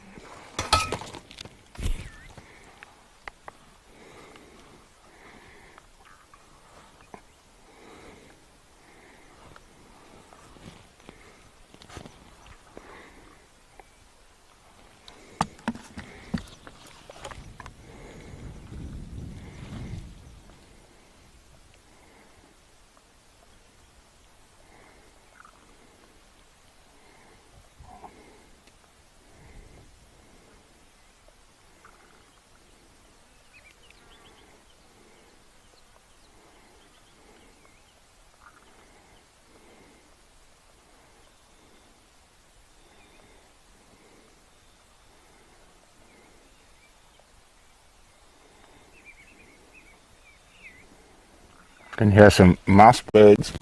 Can hear some mouse birds.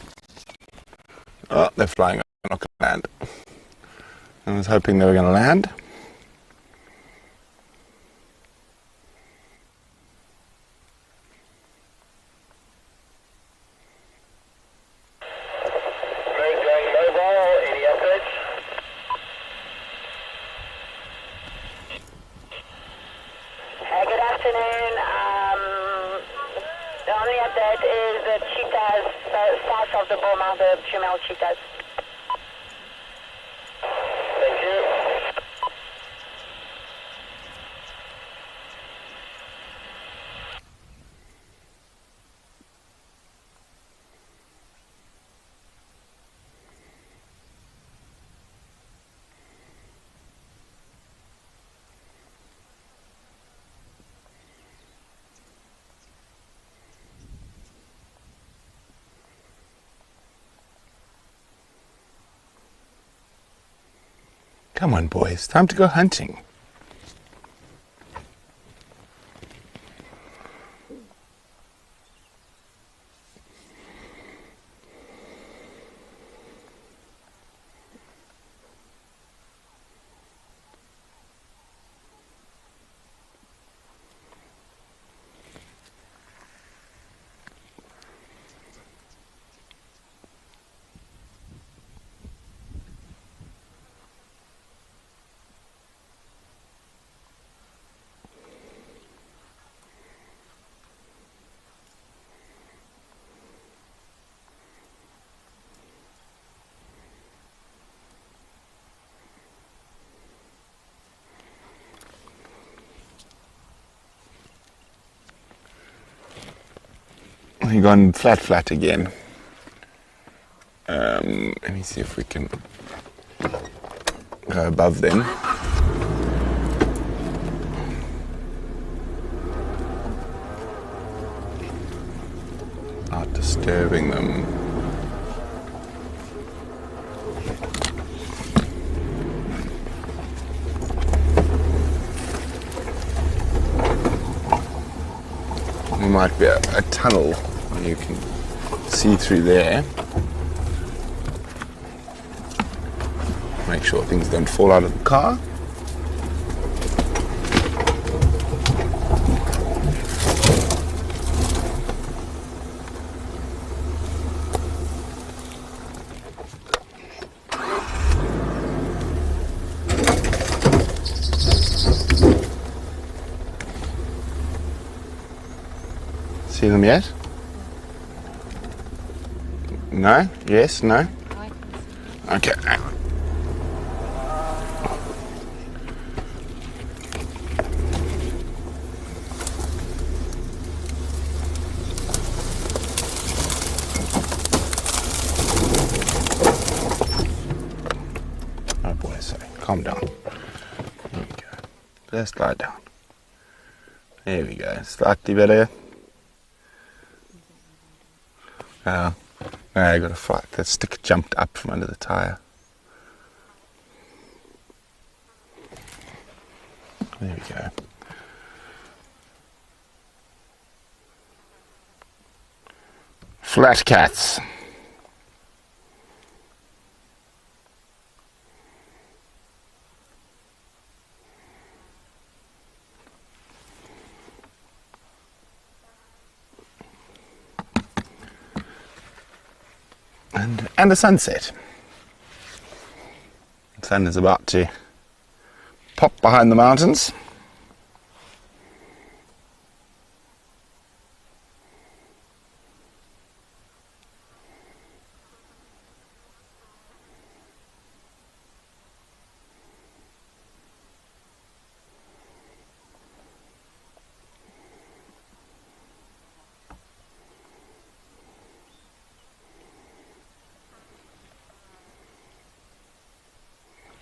Oh, they're flying. They're not going to land. I was hoping they were going to land. Bird going mobile, any updates? Good afternoon. The only update is the cheetahs south of the Boma, the female cheetahs. Thank you. Come on, boys. Time to go hunting. You've gone flat again. Let me see if we can go above them. Not disturbing them. There might be a tunnel you can see through there. Make sure things don't fall out of the car. See them yet? No? Yes? No? Okay. Oh boy, sorry. Calm down. There we go. Just lie down. There we go. Slightly better. I got a flight. That stick jumped up from under the tyre. There we go. Flat cats. And the sunset. The sun is about to pop behind the mountains.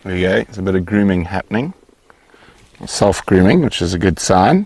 There you go, there's a bit of grooming happening. Self-grooming, which is a good sign.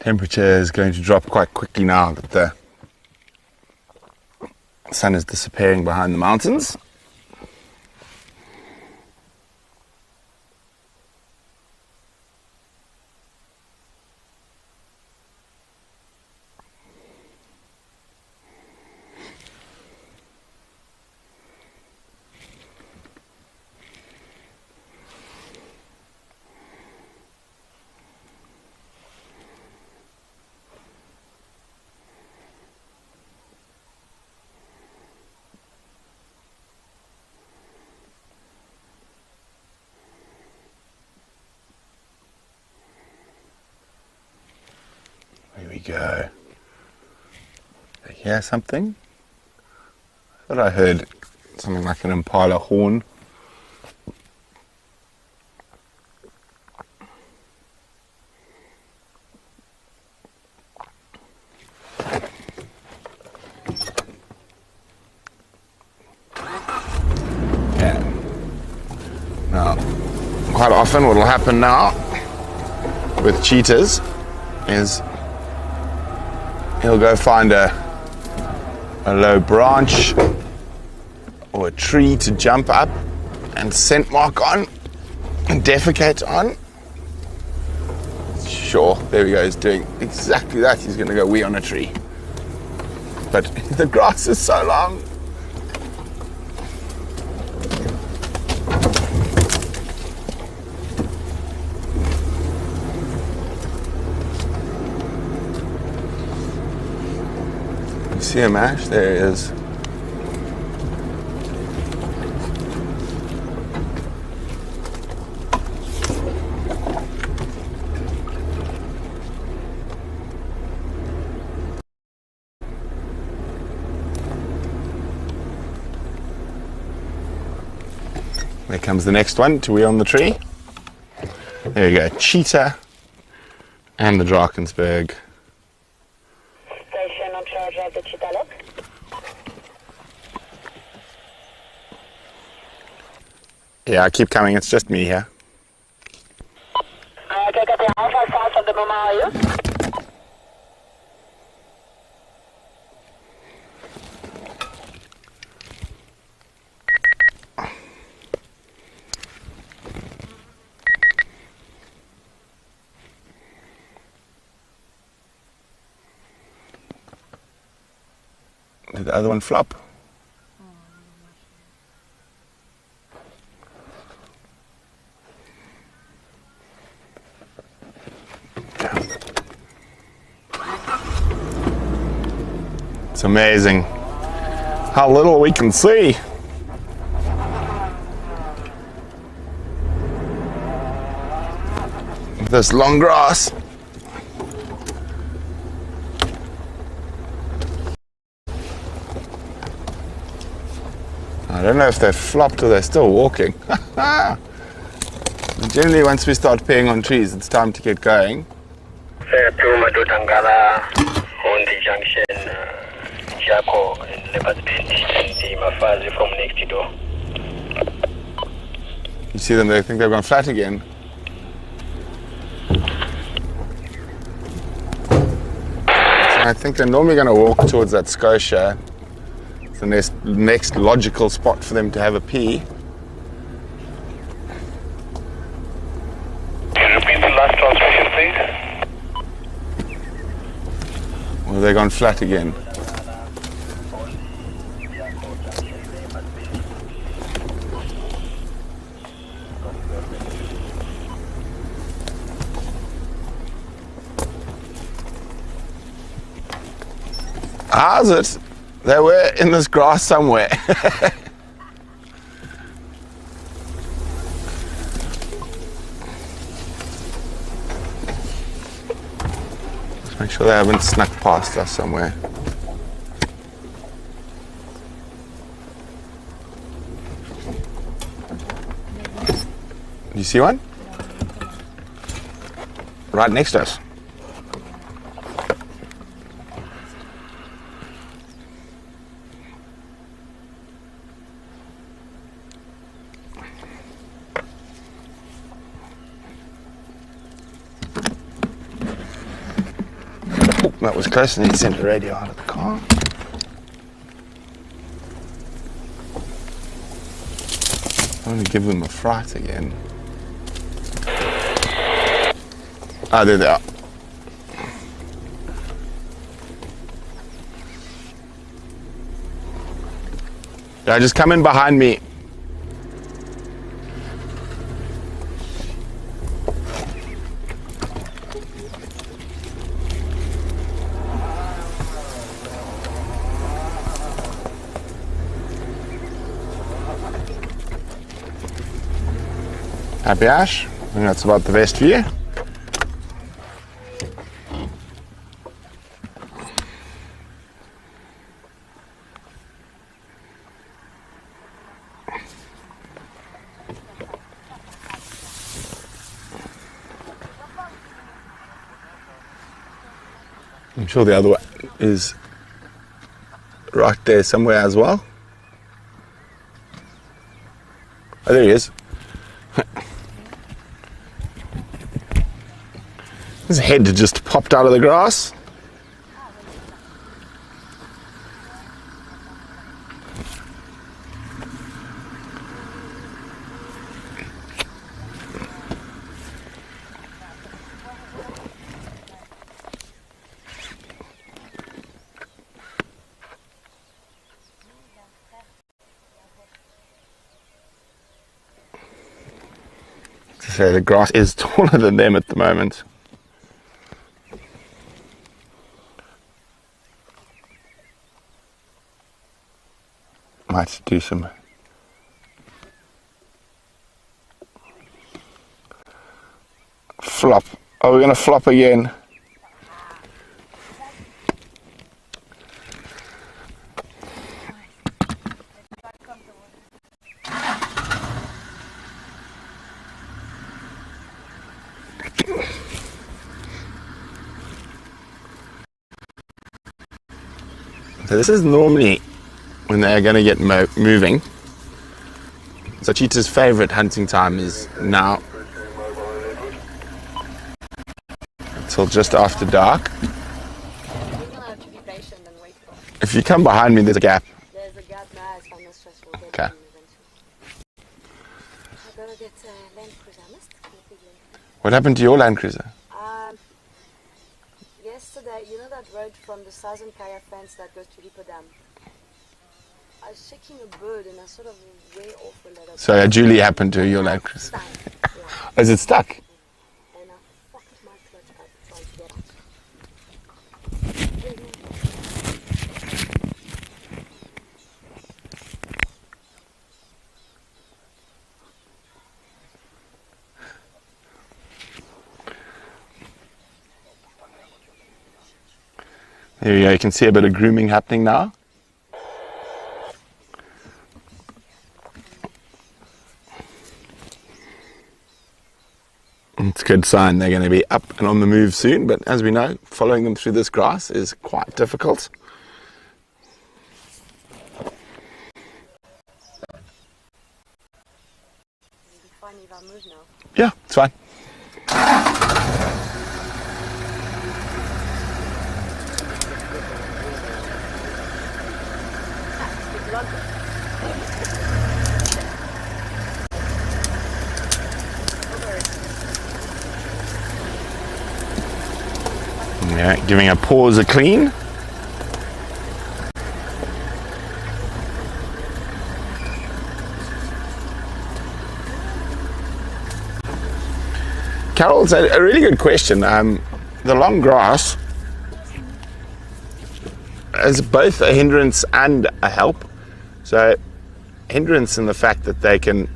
Temperature is going to drop quite quickly now that the sun is disappearing behind the mountains. There we go. I hear something. I thought I heard something like an impala horn. Yeah. Now, quite often what will happen now with cheetahs is he'll go find a low branch or a tree to jump up and scent mark on and defecate on. Sure, there we go, he's doing exactly that. He's going to go wee on a tree. But the grass is so long. You see him, Ash? There he is. There comes the next one to wheel on the tree. There you go, cheetah and the Drakensberg. Station on charge of the cheetah look. Yeah, I keep coming, it's just me here. Okay, copy. How far south of the Mama are you? Did the other one flop? It's amazing how little we can see. This long grass. I don't know if they've flopped or they're still walking. Generally, once we start peeing on trees, it's time to get going. On the junction, Jaco and leopards and the Mafazi from next door. You see them, they think they've gone flat again. So I think they're normally going to walk towards that scotia. It's the next logical spot for them to have a pee. Can you repeat the last transmission, please? Or they've gone flat again. How's it? They were in this grass somewhere. Let's make sure they haven't snuck past us somewhere. You see one? Right next to us. That was close, and he sent the radio out of the car. I'm going to give them a fright again. Ah, there they are. Yeah, just come in behind me. Happy, Ash? I think that's about the best view. I'm sure the other one is right there somewhere as well. Oh, there he is. His head just popped out of the grass. So the grass is taller than them at the moment. might do some. Flop. Oh, we're going to flop again. So this is normally when they're going to get moving. So cheetah's favorite hunting time is now until just after dark. You're gonna have to be patient and wait for it. If you come behind me, there's a gap. There's a gap now, it's not stressful. Okay. I gotta get a Land Cruiser. I must get a big Land Cruiser. What happened to your Land Cruiser? Yesterday, you know that road from the Southern Kaya fence that goes to Hippo Dam? I was checking a bird and I sort of way off a little. So Julie happened to your Land Cruiser. Yeah. Is it stuck? And I fucked my clutch up trying to get There you go, you can see a bit of grooming happening now. It's a good sign they're going to be up and on the move soon, but as we know, following them through this grass is quite difficult. fine if I move now. Yeah, it's fine. Yeah, giving our paws a clean. Carol, it's a really good question. The long grass is both a hindrance and a help. So, hindrance in the fact that they can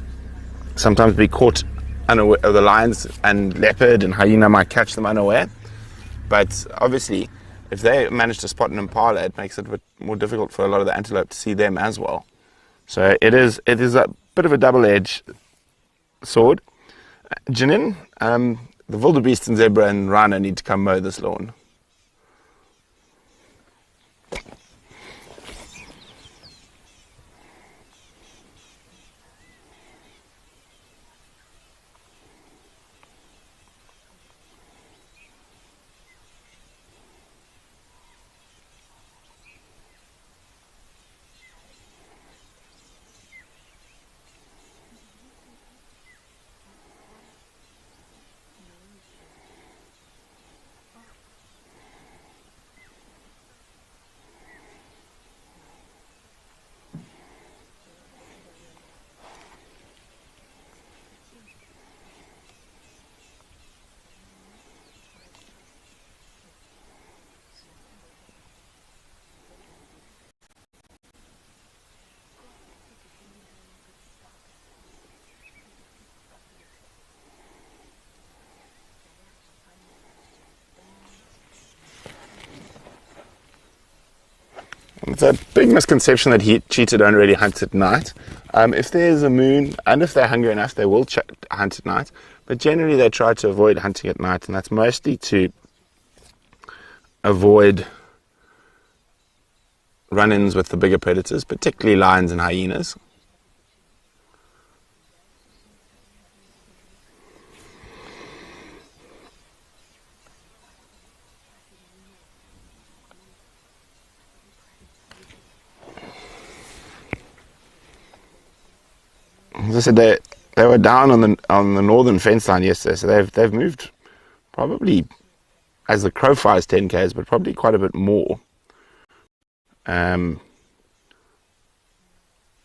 sometimes be caught unaware. The lions and leopard and hyena might catch them unaware. But obviously, if they manage to spot an impala, it makes it a bit more difficult for a lot of the antelope to see them as well. So it is a bit of a double-edged sword. Janine, the wildebeest and zebra and rhino need to come mow this lawn. It's a big misconception that cheetah don't really hunt at night. If there's a moon and if they're hungry enough, they will hunt at night. But generally, they try to avoid hunting at night, and that's mostly to avoid run-ins with the bigger predators, particularly lions and hyenas. As I said, they were down on the northern fence line yesterday, so they've moved probably, as the crow flies, 10 k's, but probably quite a bit more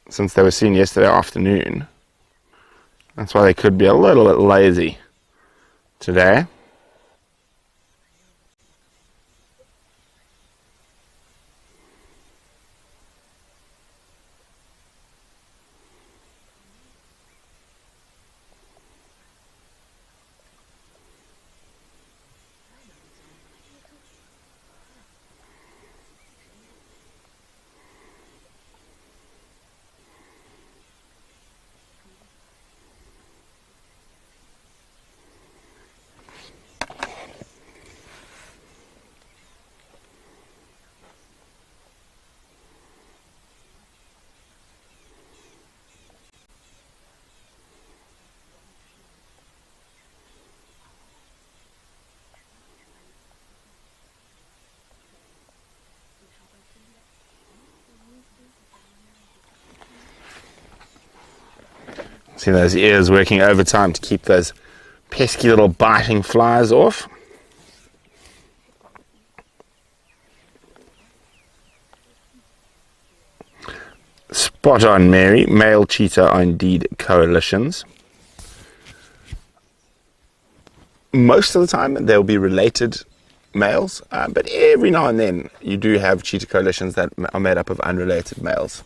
since they were seen yesterday afternoon. That's why they could be a little bit lazy today. See those ears working overtime to keep those pesky little biting flies off. Spot on, Mary. Male cheetah are indeed coalitions. Most of the time they'll be related males, but every now and then you do have cheetah coalitions that are made up of unrelated males.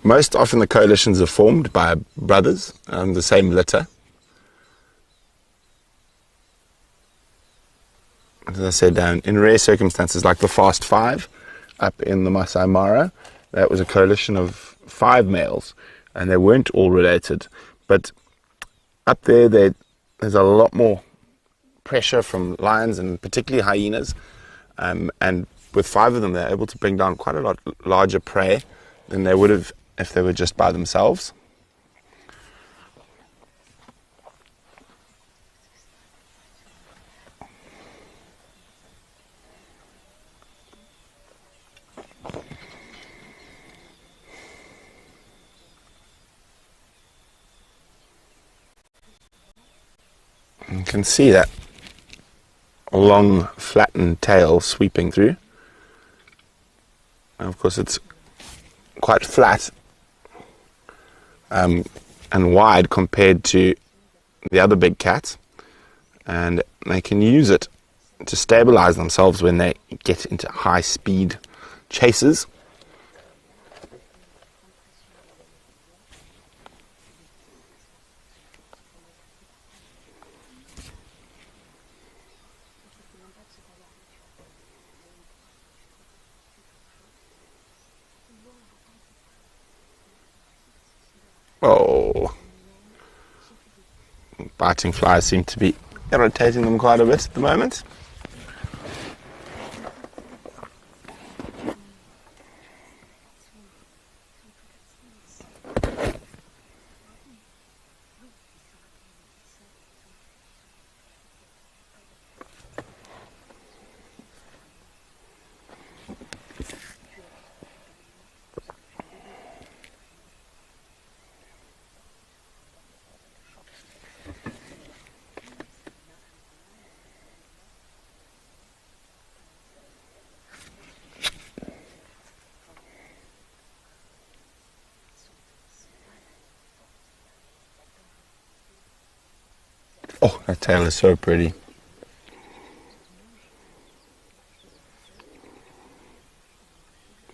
Most often the coalitions are formed by brothers, the same litter. As I said, in rare circumstances like the Fast Five up in the Masai Mara, that was a coalition of 5 males, and they weren't all related. But up there, there's a lot more pressure from lions and particularly hyenas, and with 5 of them, they're able to bring down quite a lot larger prey than they would have if they were just by themselves. You can see that long flattened tail sweeping through, and of course it's quite flat and wide compared to the other big cats, and they can use it to stabilize themselves when they get into high speed chases. Oh, biting flies seem to be irritating them quite a bit at the moment. Oh, that tail is so pretty.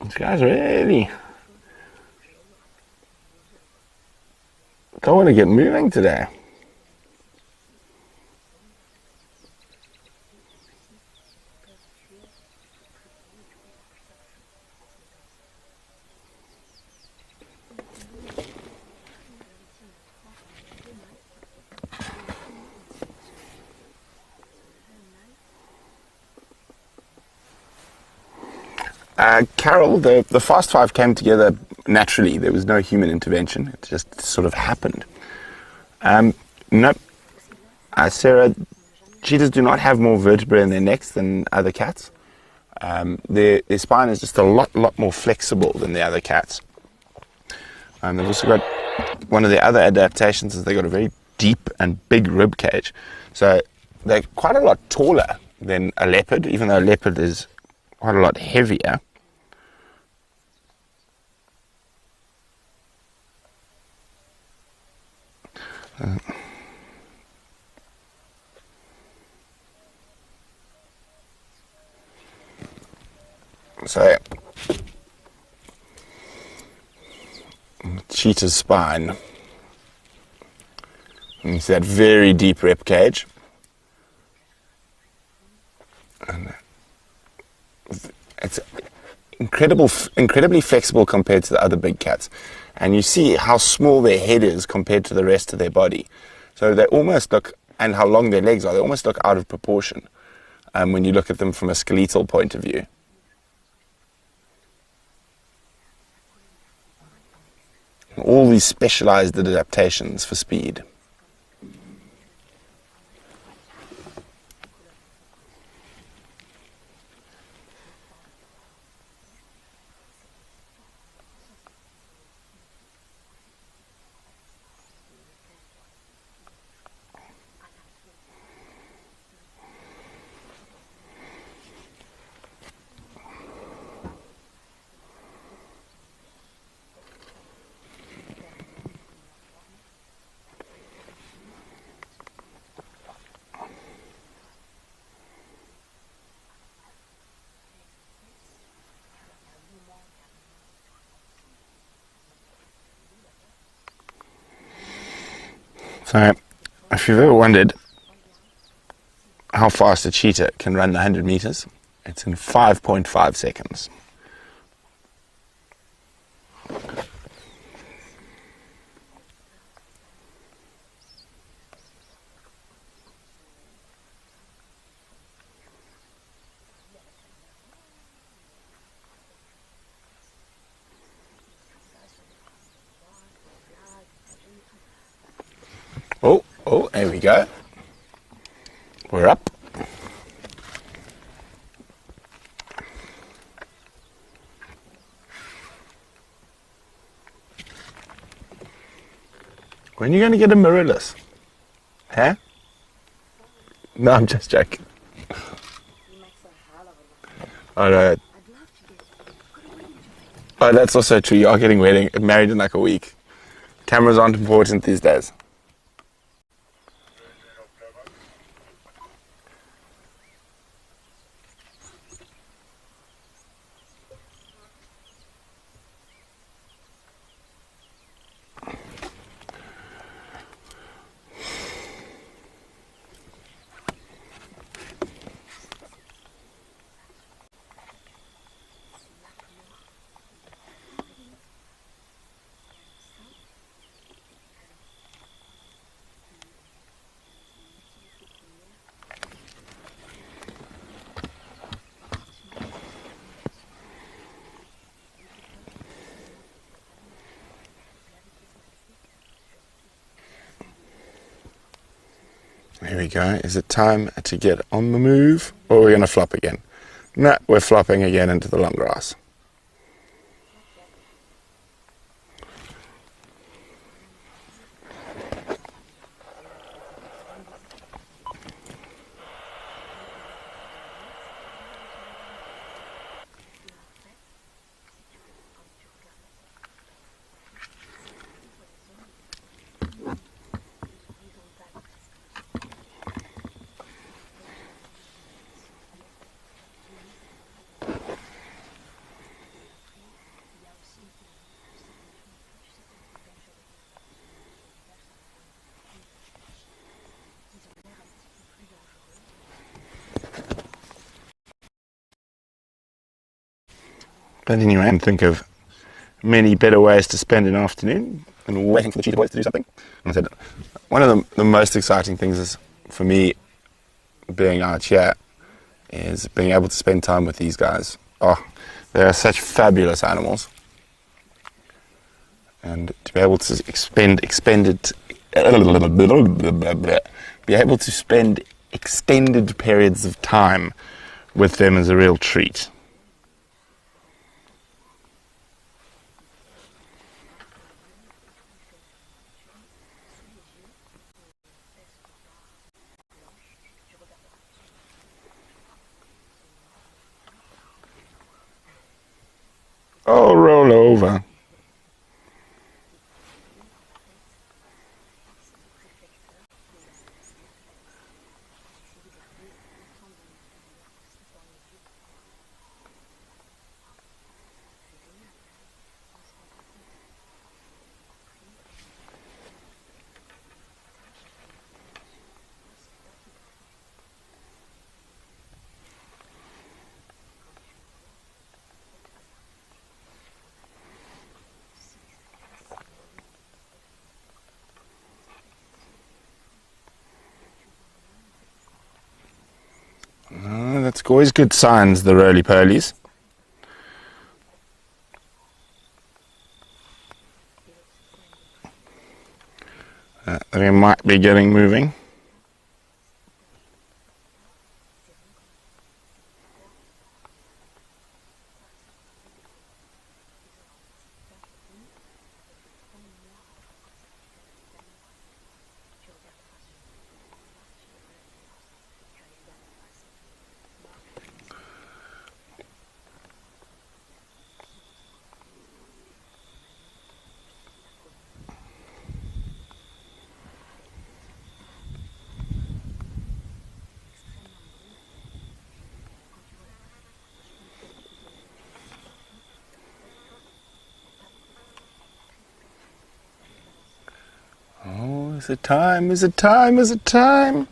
These guys really don't want to get moving today. Carol, the Fast Five came together naturally. There was no human intervention. It just sort of happened. Nope. Sarah, cheetahs do not have more vertebrae in their necks than other cats. Their spine is just a lot more flexible than the other cats. They've also got one of the other adaptations is they've got a very deep and big rib cage. So they're quite a lot taller than a leopard, even though a leopard is quite a lot heavier. cheetah's spine. And you see that very deep rib cage. And it's incredibly flexible compared to the other big cats. And you see how small their head is compared to the rest of their body. So they almost look, and how long their legs are, they almost look out of proportion when you look at them from a skeletal point of view. All these specialized adaptations for speed. So, if you've ever wondered how fast a cheetah can run 100 meters, it's in 5.5 seconds. Oh, there we go. We're up. When are you going to get a mirrorless? Huh? No, I'm just joking. Oh, no. Oh, that's also true. You are getting married in like a week. Cameras aren't important these days. Here we go. Is it time to get on the move? Or are we going to flop again? No, we're flopping again into the long grass. But anyway, I can think of many better ways to spend an afternoon than waiting for the cheetah boys to do something. And I said, one of the most exciting things is, for me, being out here, is being able to spend time with these guys. Oh, they are such fabulous animals. And to be able to be able to spend extended periods of time with them is a real treat. Oh, roll over. It's always good signs, the roly-polies. They might be getting moving. Oh, is it time? Is it time? Is it time?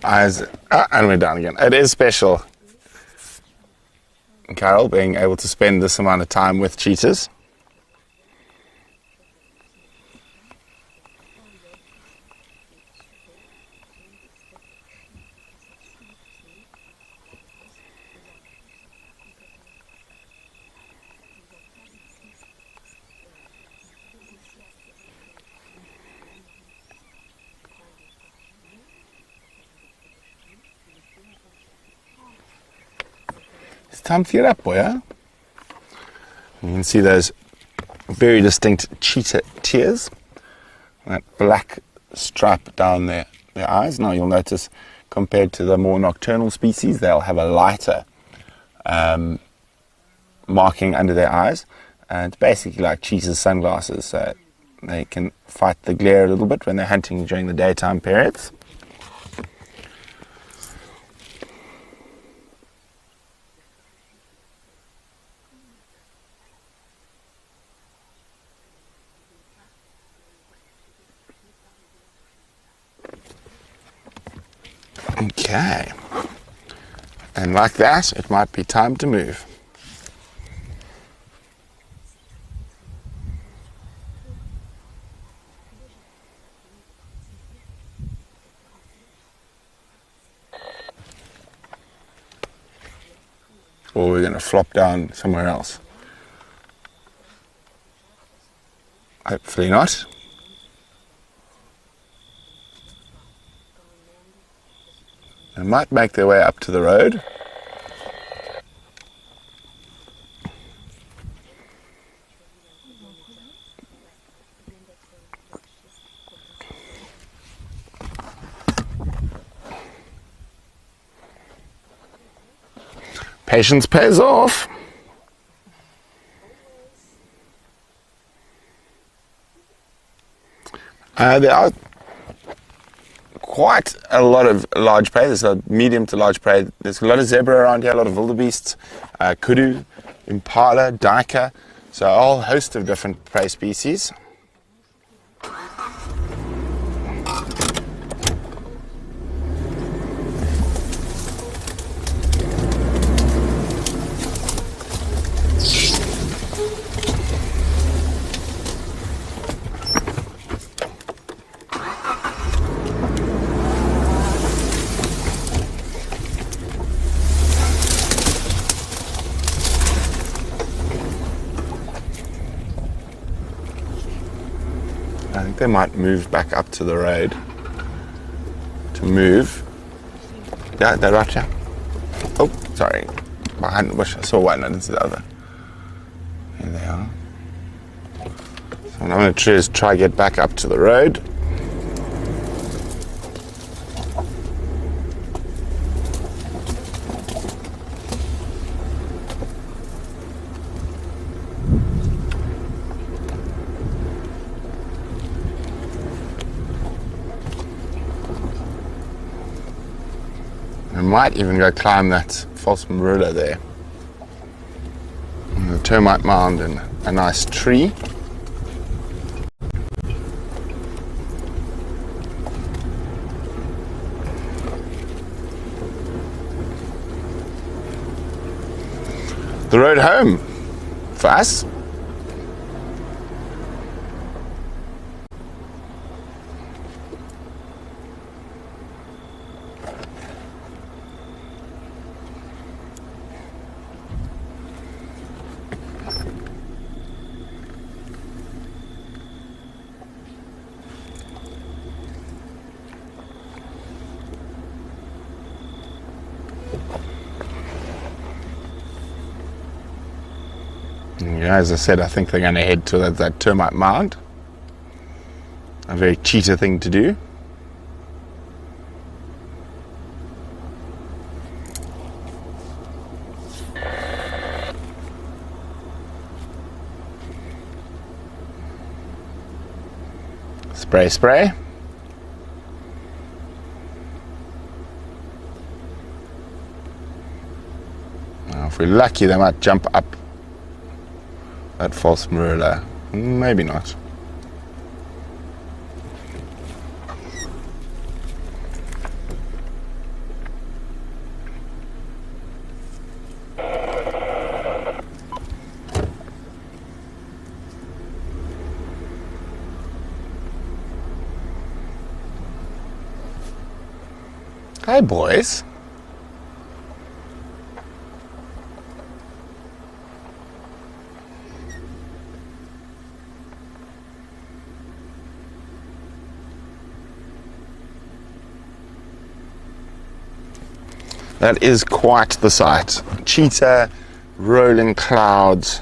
Eyes, and we're down again. It is special, Carol, being able to spend this amount of time with cheetahs. It's time to get up, boy, huh? You can see those very distinct cheetah tears. That black stripe down their eyes. Now you'll notice, compared to the more nocturnal species, they'll have a lighter marking under their eyes. And it's basically like cheetah's sunglasses, so they can fight the glare a little bit when they're hunting during the daytime periods. Okay, and like that, it might be time to move. Or we're going to flop down somewhere else. Hopefully not. They might make their way up to the road. Patience pays off. There are quite a lot of large prey. There's a medium to large prey. There's a lot of zebra around here, a lot of wildebeests, kudu, impala, duiker, so a whole host of different prey species. I think they might move back up to the road to move. Yeah, they're right here. Oh, sorry. Behind the bush. I saw one, I didn't see the other. Here they are. So what I'm going to do is try to get back up to the road. I might even go climb that false marula there. And the termite mound and a nice tree. the road home for us. Yeah, as I said, I think they're going to head to that termite mound. A very cheetah thing to do. Spray, spray. Now, if we're lucky, they might jump up that false marula. Maybe not. Hey, boys. That is quite the sight. Cheetah, rolling clouds.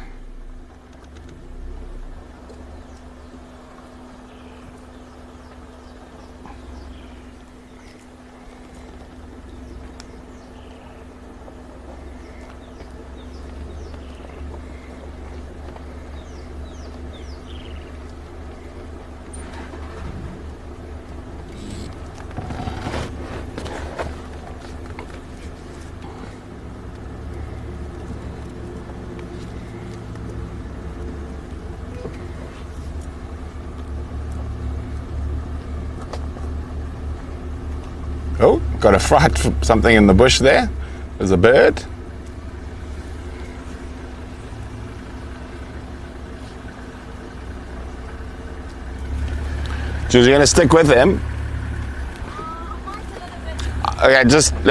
Oh, got a fright for something in the bush there. There's a bird. Jules, you gonna stick with him? Okay,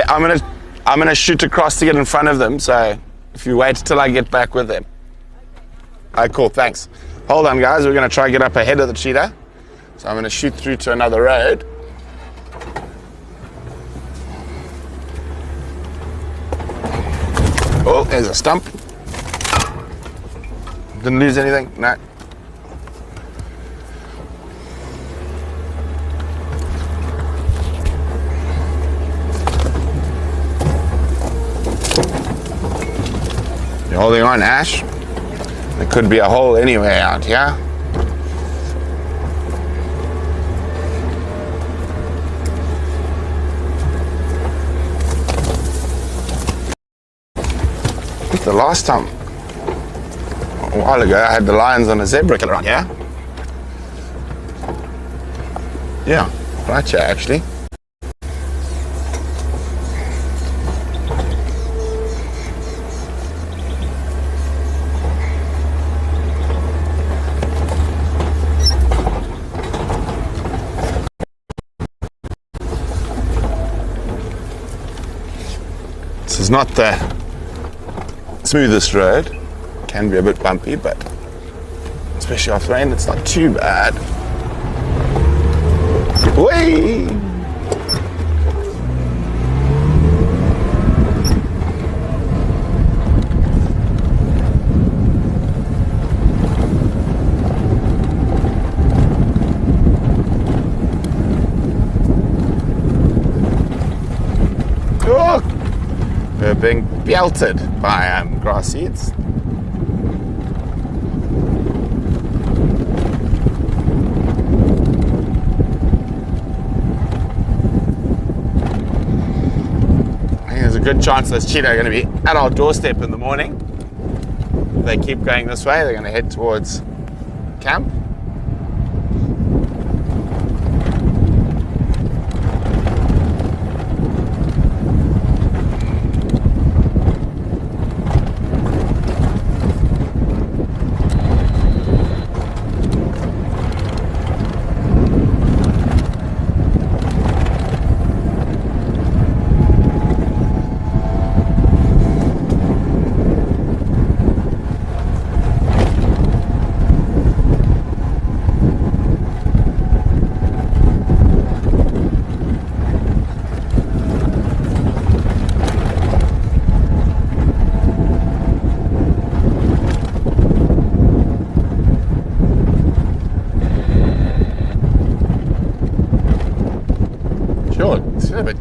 I'm gonna shoot across to get in front of them. So if you wait till I get back with them. Alright, cool. Thanks. Hold on, guys. We're gonna try to get up ahead of the cheetah. So I'm gonna shoot through to another road. Oh, there's a stump. Didn't lose anything? No. You're holding on, Ash? There could be a hole anywhere out here. The last time, a while ago, I had the lions on a zebra killer around here. Yeah, right here actually. This is not the smoothest road. Can be a bit bumpy, but especially after rain, it's not too bad. Whee! Oh! We're being belted by grass seeds. There's a good chance those cheetah are going to be at our doorstep in the morning. If they keep going this way, they're going to head towards camp.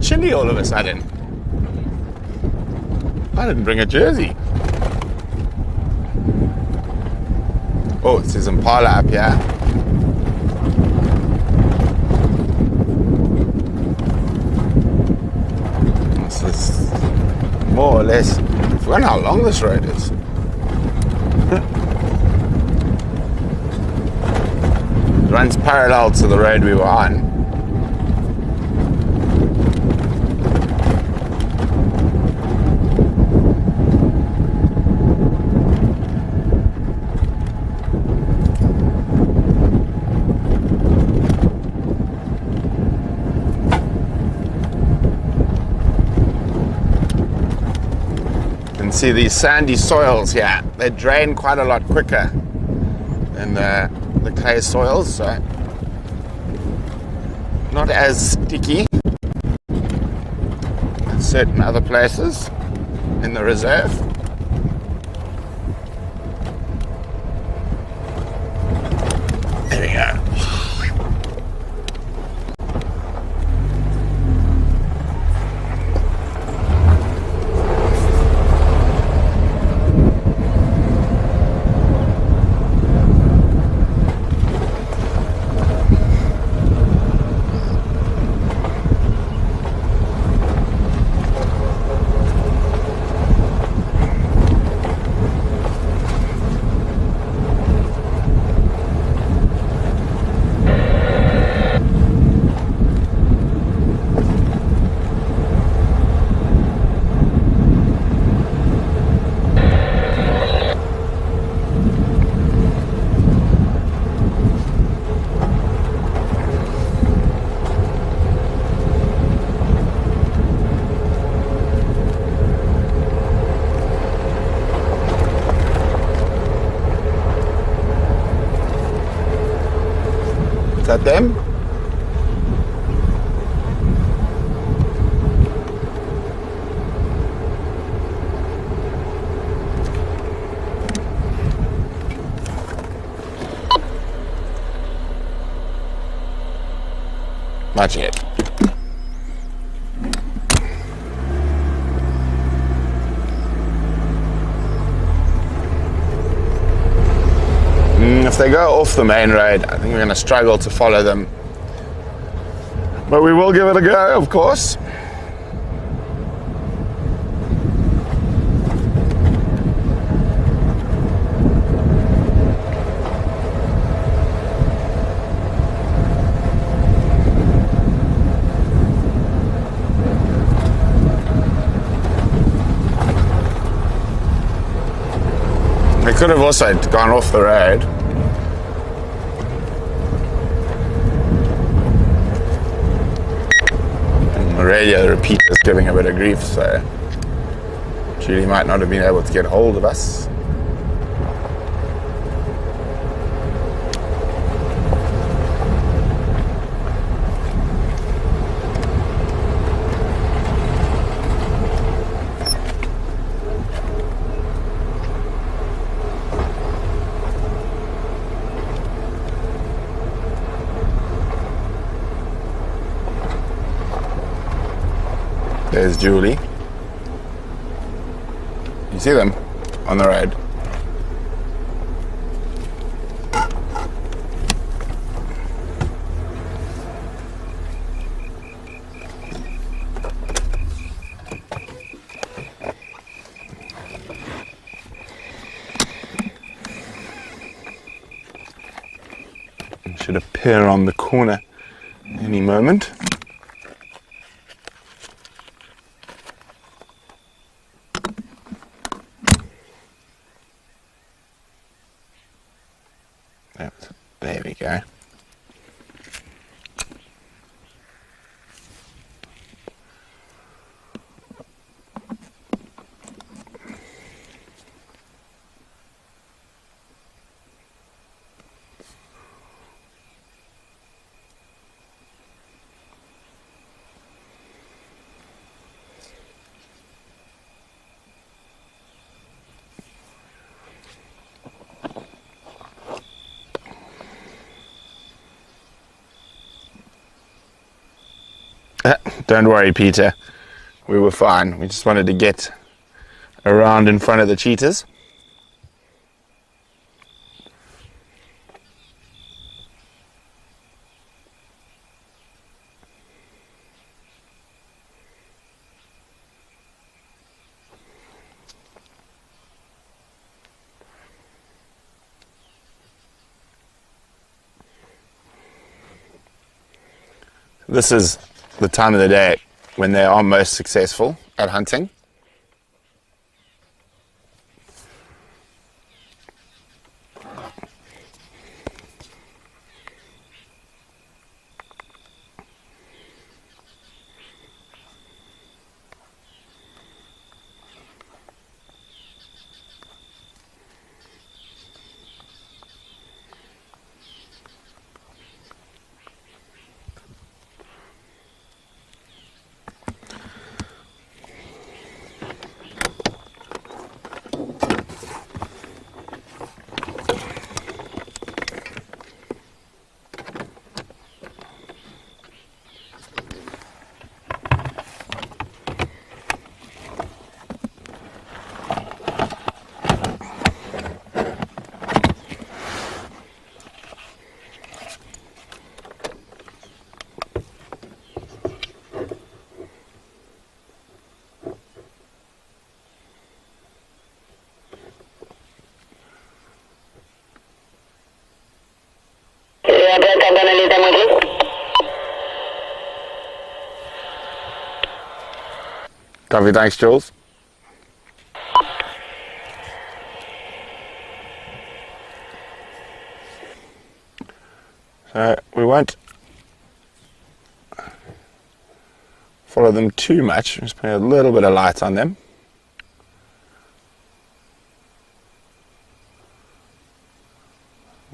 chilly all of a sudden. I didn't bring a jersey. Oh, it says Impala up here. This is more or less, I forgot how long this road is. It runs parallel to the road we were on. See these sandy soils here, they drain quite a lot quicker than the clay soils, so not as sticky as certain other places in the reserve. There we go. Is that them? Not yet. If they go off the main road, I think we're going to struggle to follow them. But we will give it a go, of course. They could have also gone off the road. The radio repeater is giving a bit of grief, so Julie might not have been able to get hold of us. There's Julie. You see them on the road? Should appear on the corner any moment. There we go. Don't worry, Peter. We were fine. We just wanted to get around in front of the cheetahs. This is the time of the day when they are most successful at hunting. I'm gonna leave them with you. Copy, thanks, Jules. So we won't follow them too much, just put a little bit of light on them.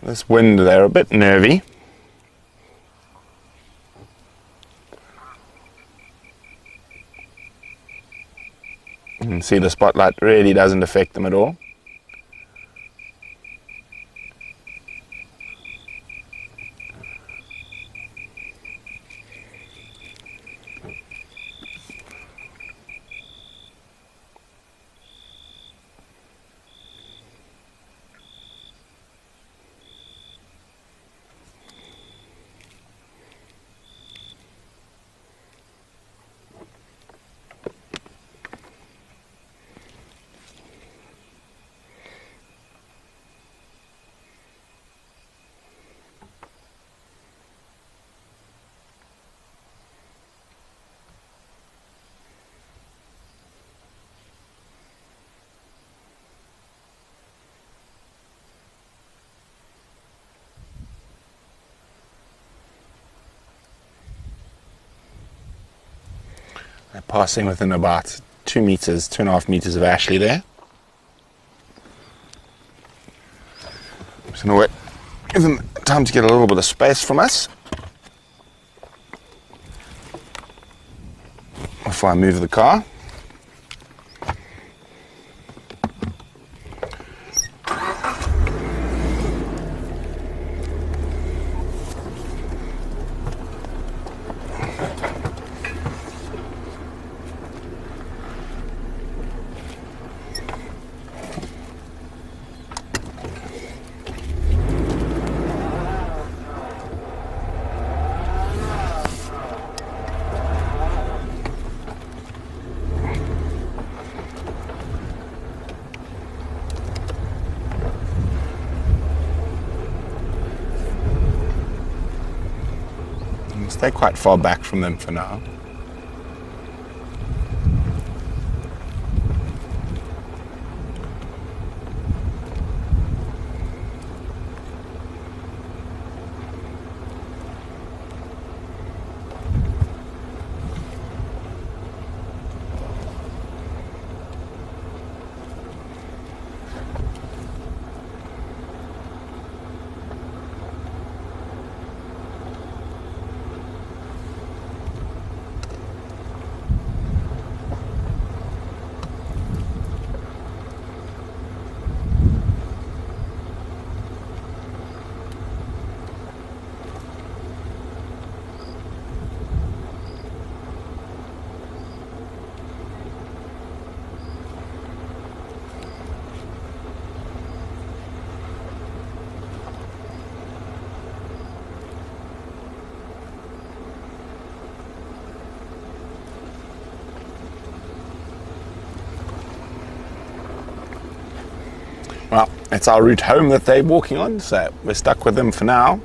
This wind, they're a bit nervy. You can see the spotlight really doesn't affect them at all. They're passing within about 2 meters, 2.5 meters of Ashley there. Just going to give them time to get a little bit of space from us before I move the car. Stay quite far back from them for now. Well, it's our route home that they're walking on, so we're stuck with them for now.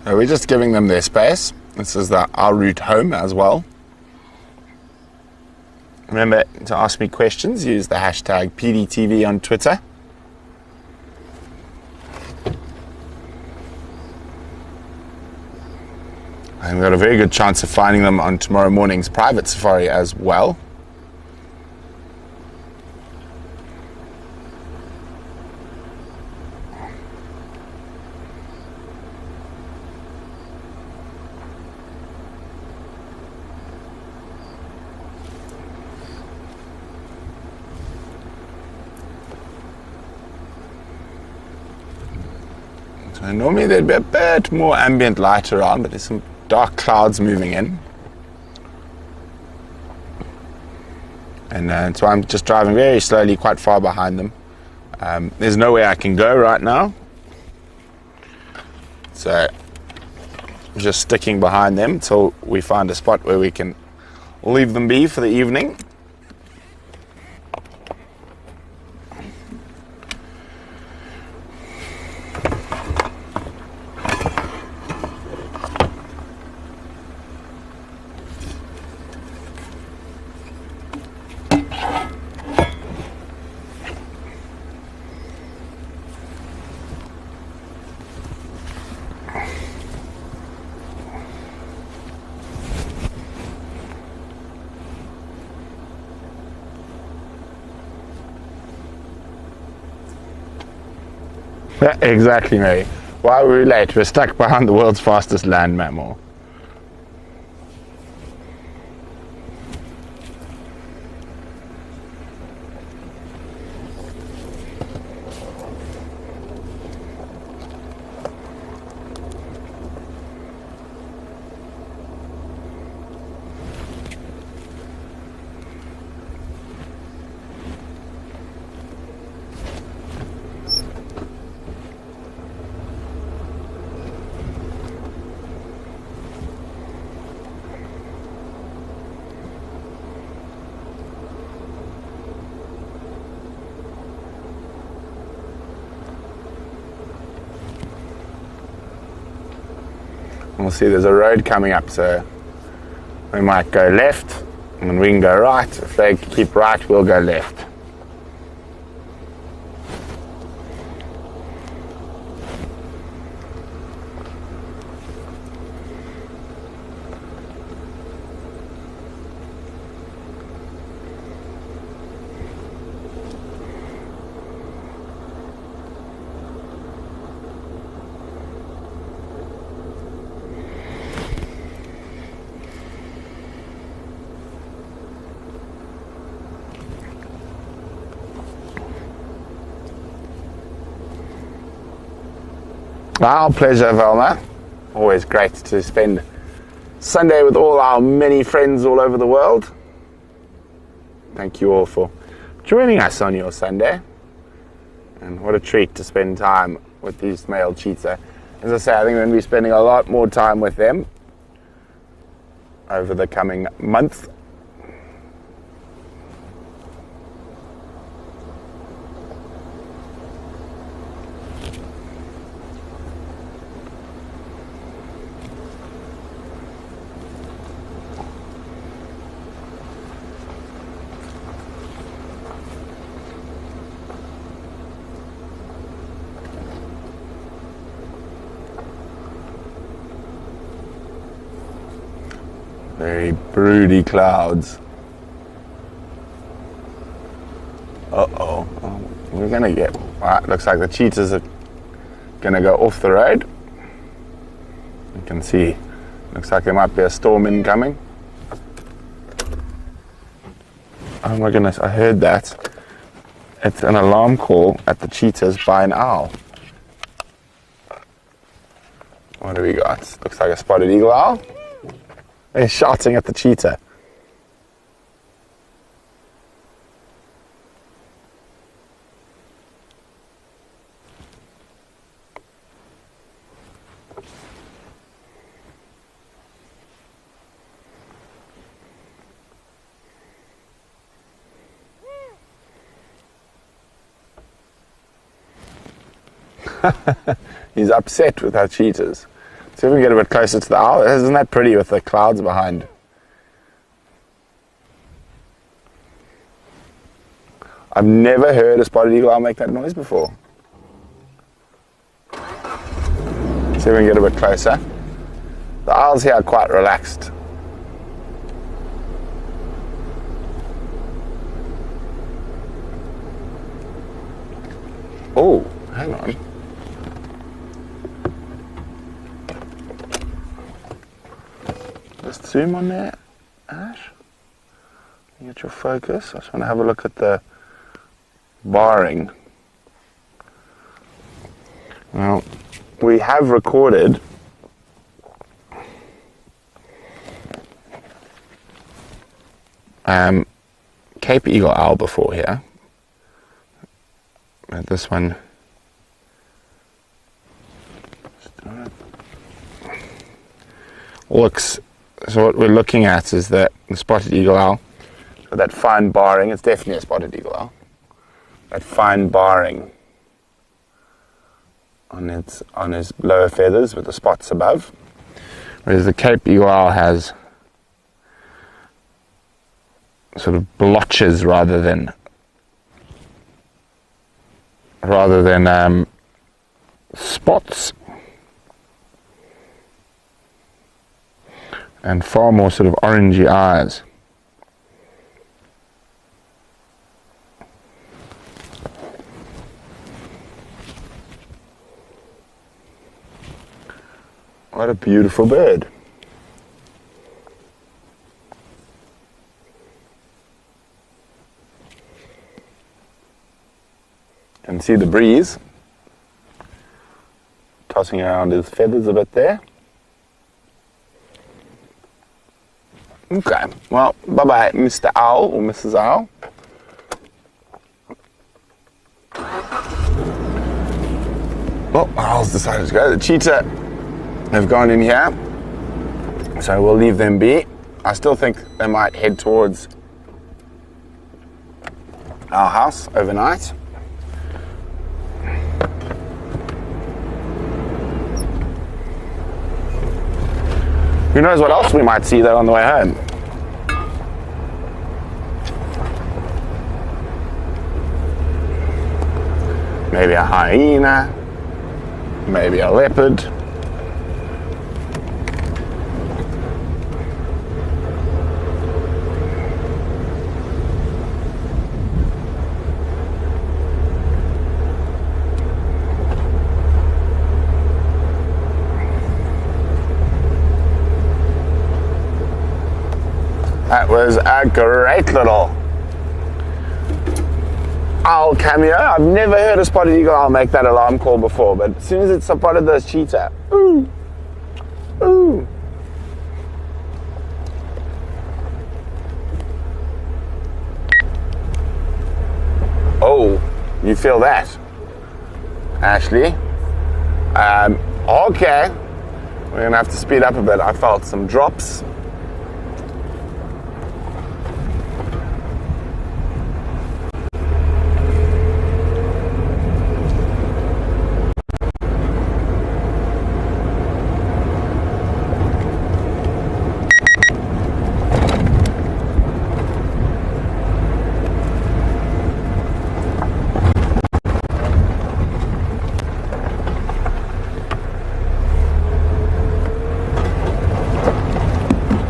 So we're just giving them their space. This is our route home as well. Remember to ask me questions, use the hashtag PDTV on Twitter. And we've got a very good chance of finding them on tomorrow morning's private safari as well. So normally there'd be a bit more ambient light around, but there's some dark clouds moving in. And so I'm just driving very slowly, quite far behind them. There's nowhere I can go right now. So I'm just sticking behind them until we find a spot where we can leave them be for the evening. Yeah, exactly, mate. Why were we late? We're stuck behind the world's fastest land mammal. We'll see there's a road coming up, so we might go left and we can go right. If they keep right, we'll go left. Our pleasure, Velma. Always great to spend Sunday with all our many friends all over the world. Thank you all for joining us on your Sunday. And what a treat to spend time with these male cheetah. As I say, I think we're going to be spending a lot more time with them over the coming month. Very broody clouds. Uh-oh. We're going to get... Right, looks like the cheetahs are going to go off the road. You can see, looks like there might be a storm incoming. Oh my goodness, I heard that. It's an alarm call at the cheetahs by an owl. What do we got? Looks like a spotted eagle owl. They're shouting at the cheetah. He's upset with our cheetahs. See if we can get a bit closer to the owl. Isn't that pretty with the clouds behind? I've never heard a spotted eagle owl make that noise before. See if we can get a bit closer. The owls here are quite relaxed. Oh, hang on. Just zoom on there, Ash. Get your focus. I just want to have a look at the barring. Now, we have recorded Cape Eagle owl before here. But this one looks... So what we're looking at is that the spotted eagle owl, so that fine barring, it's definitely a spotted eagle owl, that fine barring on his lower feathers with the spots above, whereas the Cape Eagle owl has sort of blotches rather than spots. And far more sort of orangey eyes. What a beautiful bird. Can see the breeze tossing around his feathers a bit there. Okay, well, bye-bye, Mr. Owl or Mrs. Owl. Well, owls decided to go. The cheetah have gone in here, so we'll leave them be. I still think they might head towards our house overnight. Who knows what else we might see though on the way home. Maybe a hyena, maybe a leopard. That was a great little owl cameo. I've never heard a spotted eagle owl make that alarm call before, but as soon as it spotted this cheetah, ooh, ooh. Oh, you feel that, Ashley? Okay, we're gonna have to speed up a bit. I felt some drops.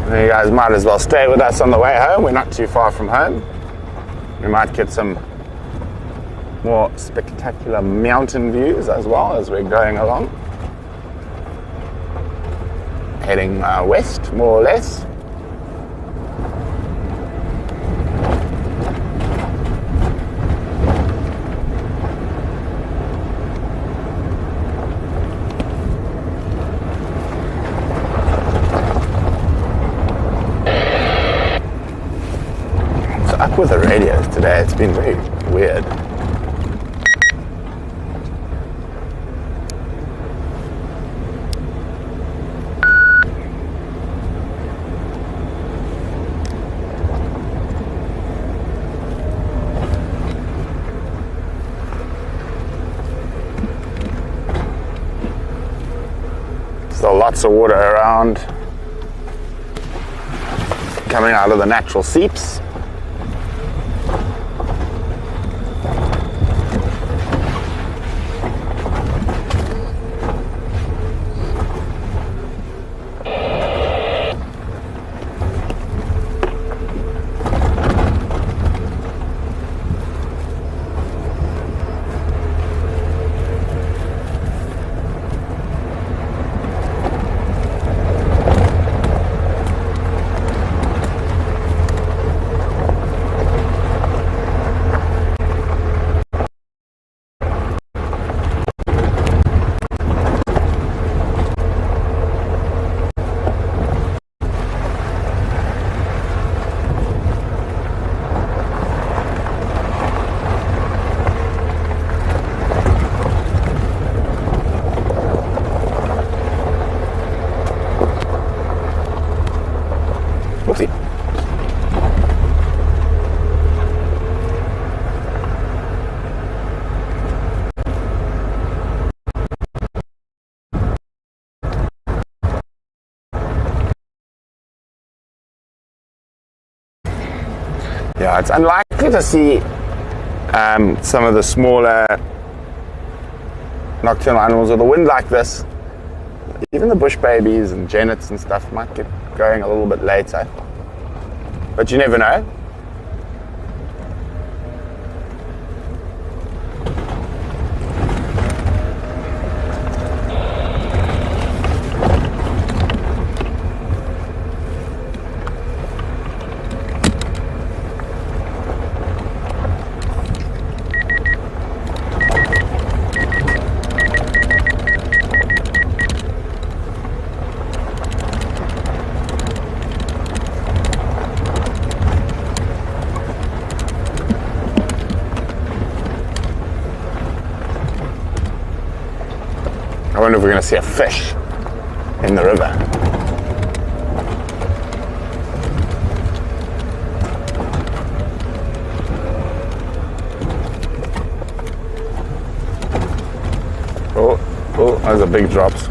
You guys might as well stay with us on the way home. We're not too far from home. We might get some more spectacular mountain views as well as we're going along. Heading west, more or less. So up with the radios today, it's been very weird. Still lots of water around, coming out of the natural seeps. Whoopsie. Yeah, it's unlikely to see some of the smaller nocturnal animals with a wind like this. Even the bush babies and jennets and stuff might get going a little bit later, but you never know. I wonder if we're going to see a fish in the river. Oh, those are big drops.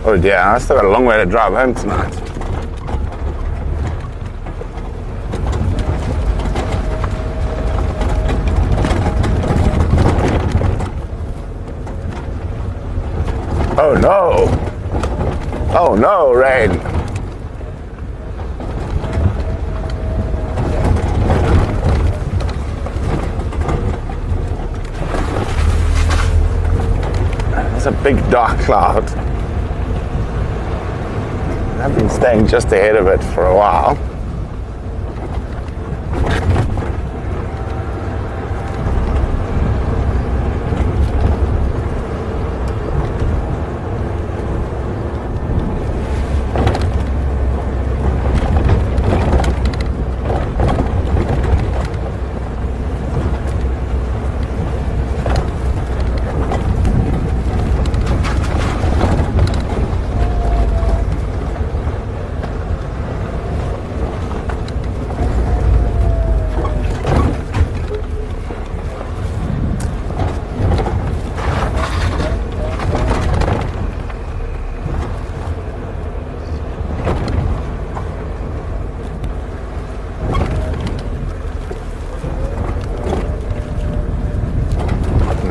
Oh dear, I still got a long way to drive home tonight. Oh no! Oh no, rain! There's a big dark cloud. I've been staying just ahead of it for a while.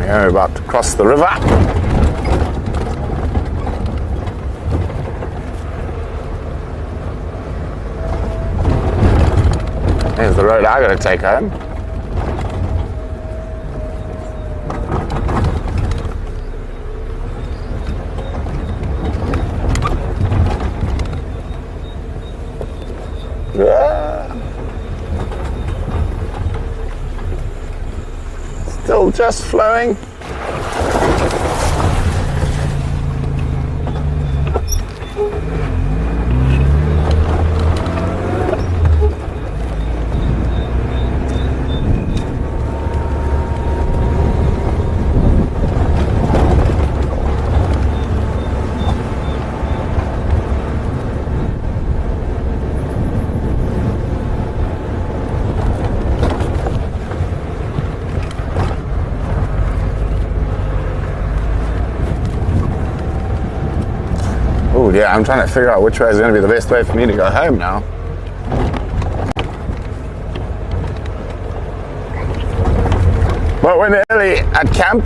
We're about to cross the river. There's the road I got to take home. Still just flowing. Oh yeah, I'm trying to figure out which way is going to be the best way for me to go home now. But we're nearly at camp.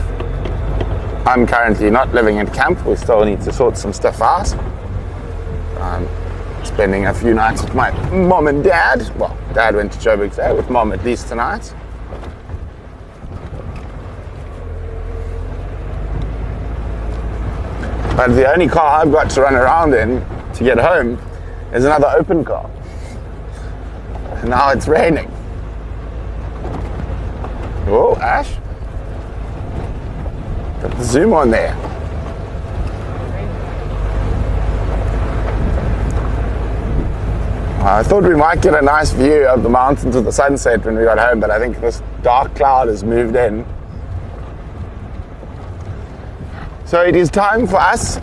I'm currently not living at camp. We still need to sort some stuff out. I'm spending a few nights with my mom and dad. Well, dad went to Joburg today, with mom at least tonight. But the only car I've got to run around in to get home is another open car. And now it's raining. Oh, Ash. Got the zoom on there. I thought we might get a nice view of the mountains of the sunset when we got home, but I think this dark cloud has moved in. So it is time for us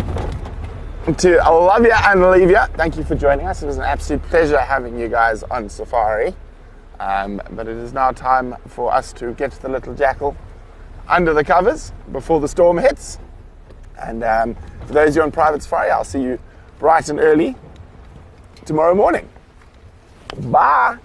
to love you and leave you. Thank you for joining us. It was an absolute pleasure having you guys on safari. But it is now time for us to get the little jackal under the covers before the storm hits. And for those of you on private safari, I'll see you bright and early tomorrow morning. Bye.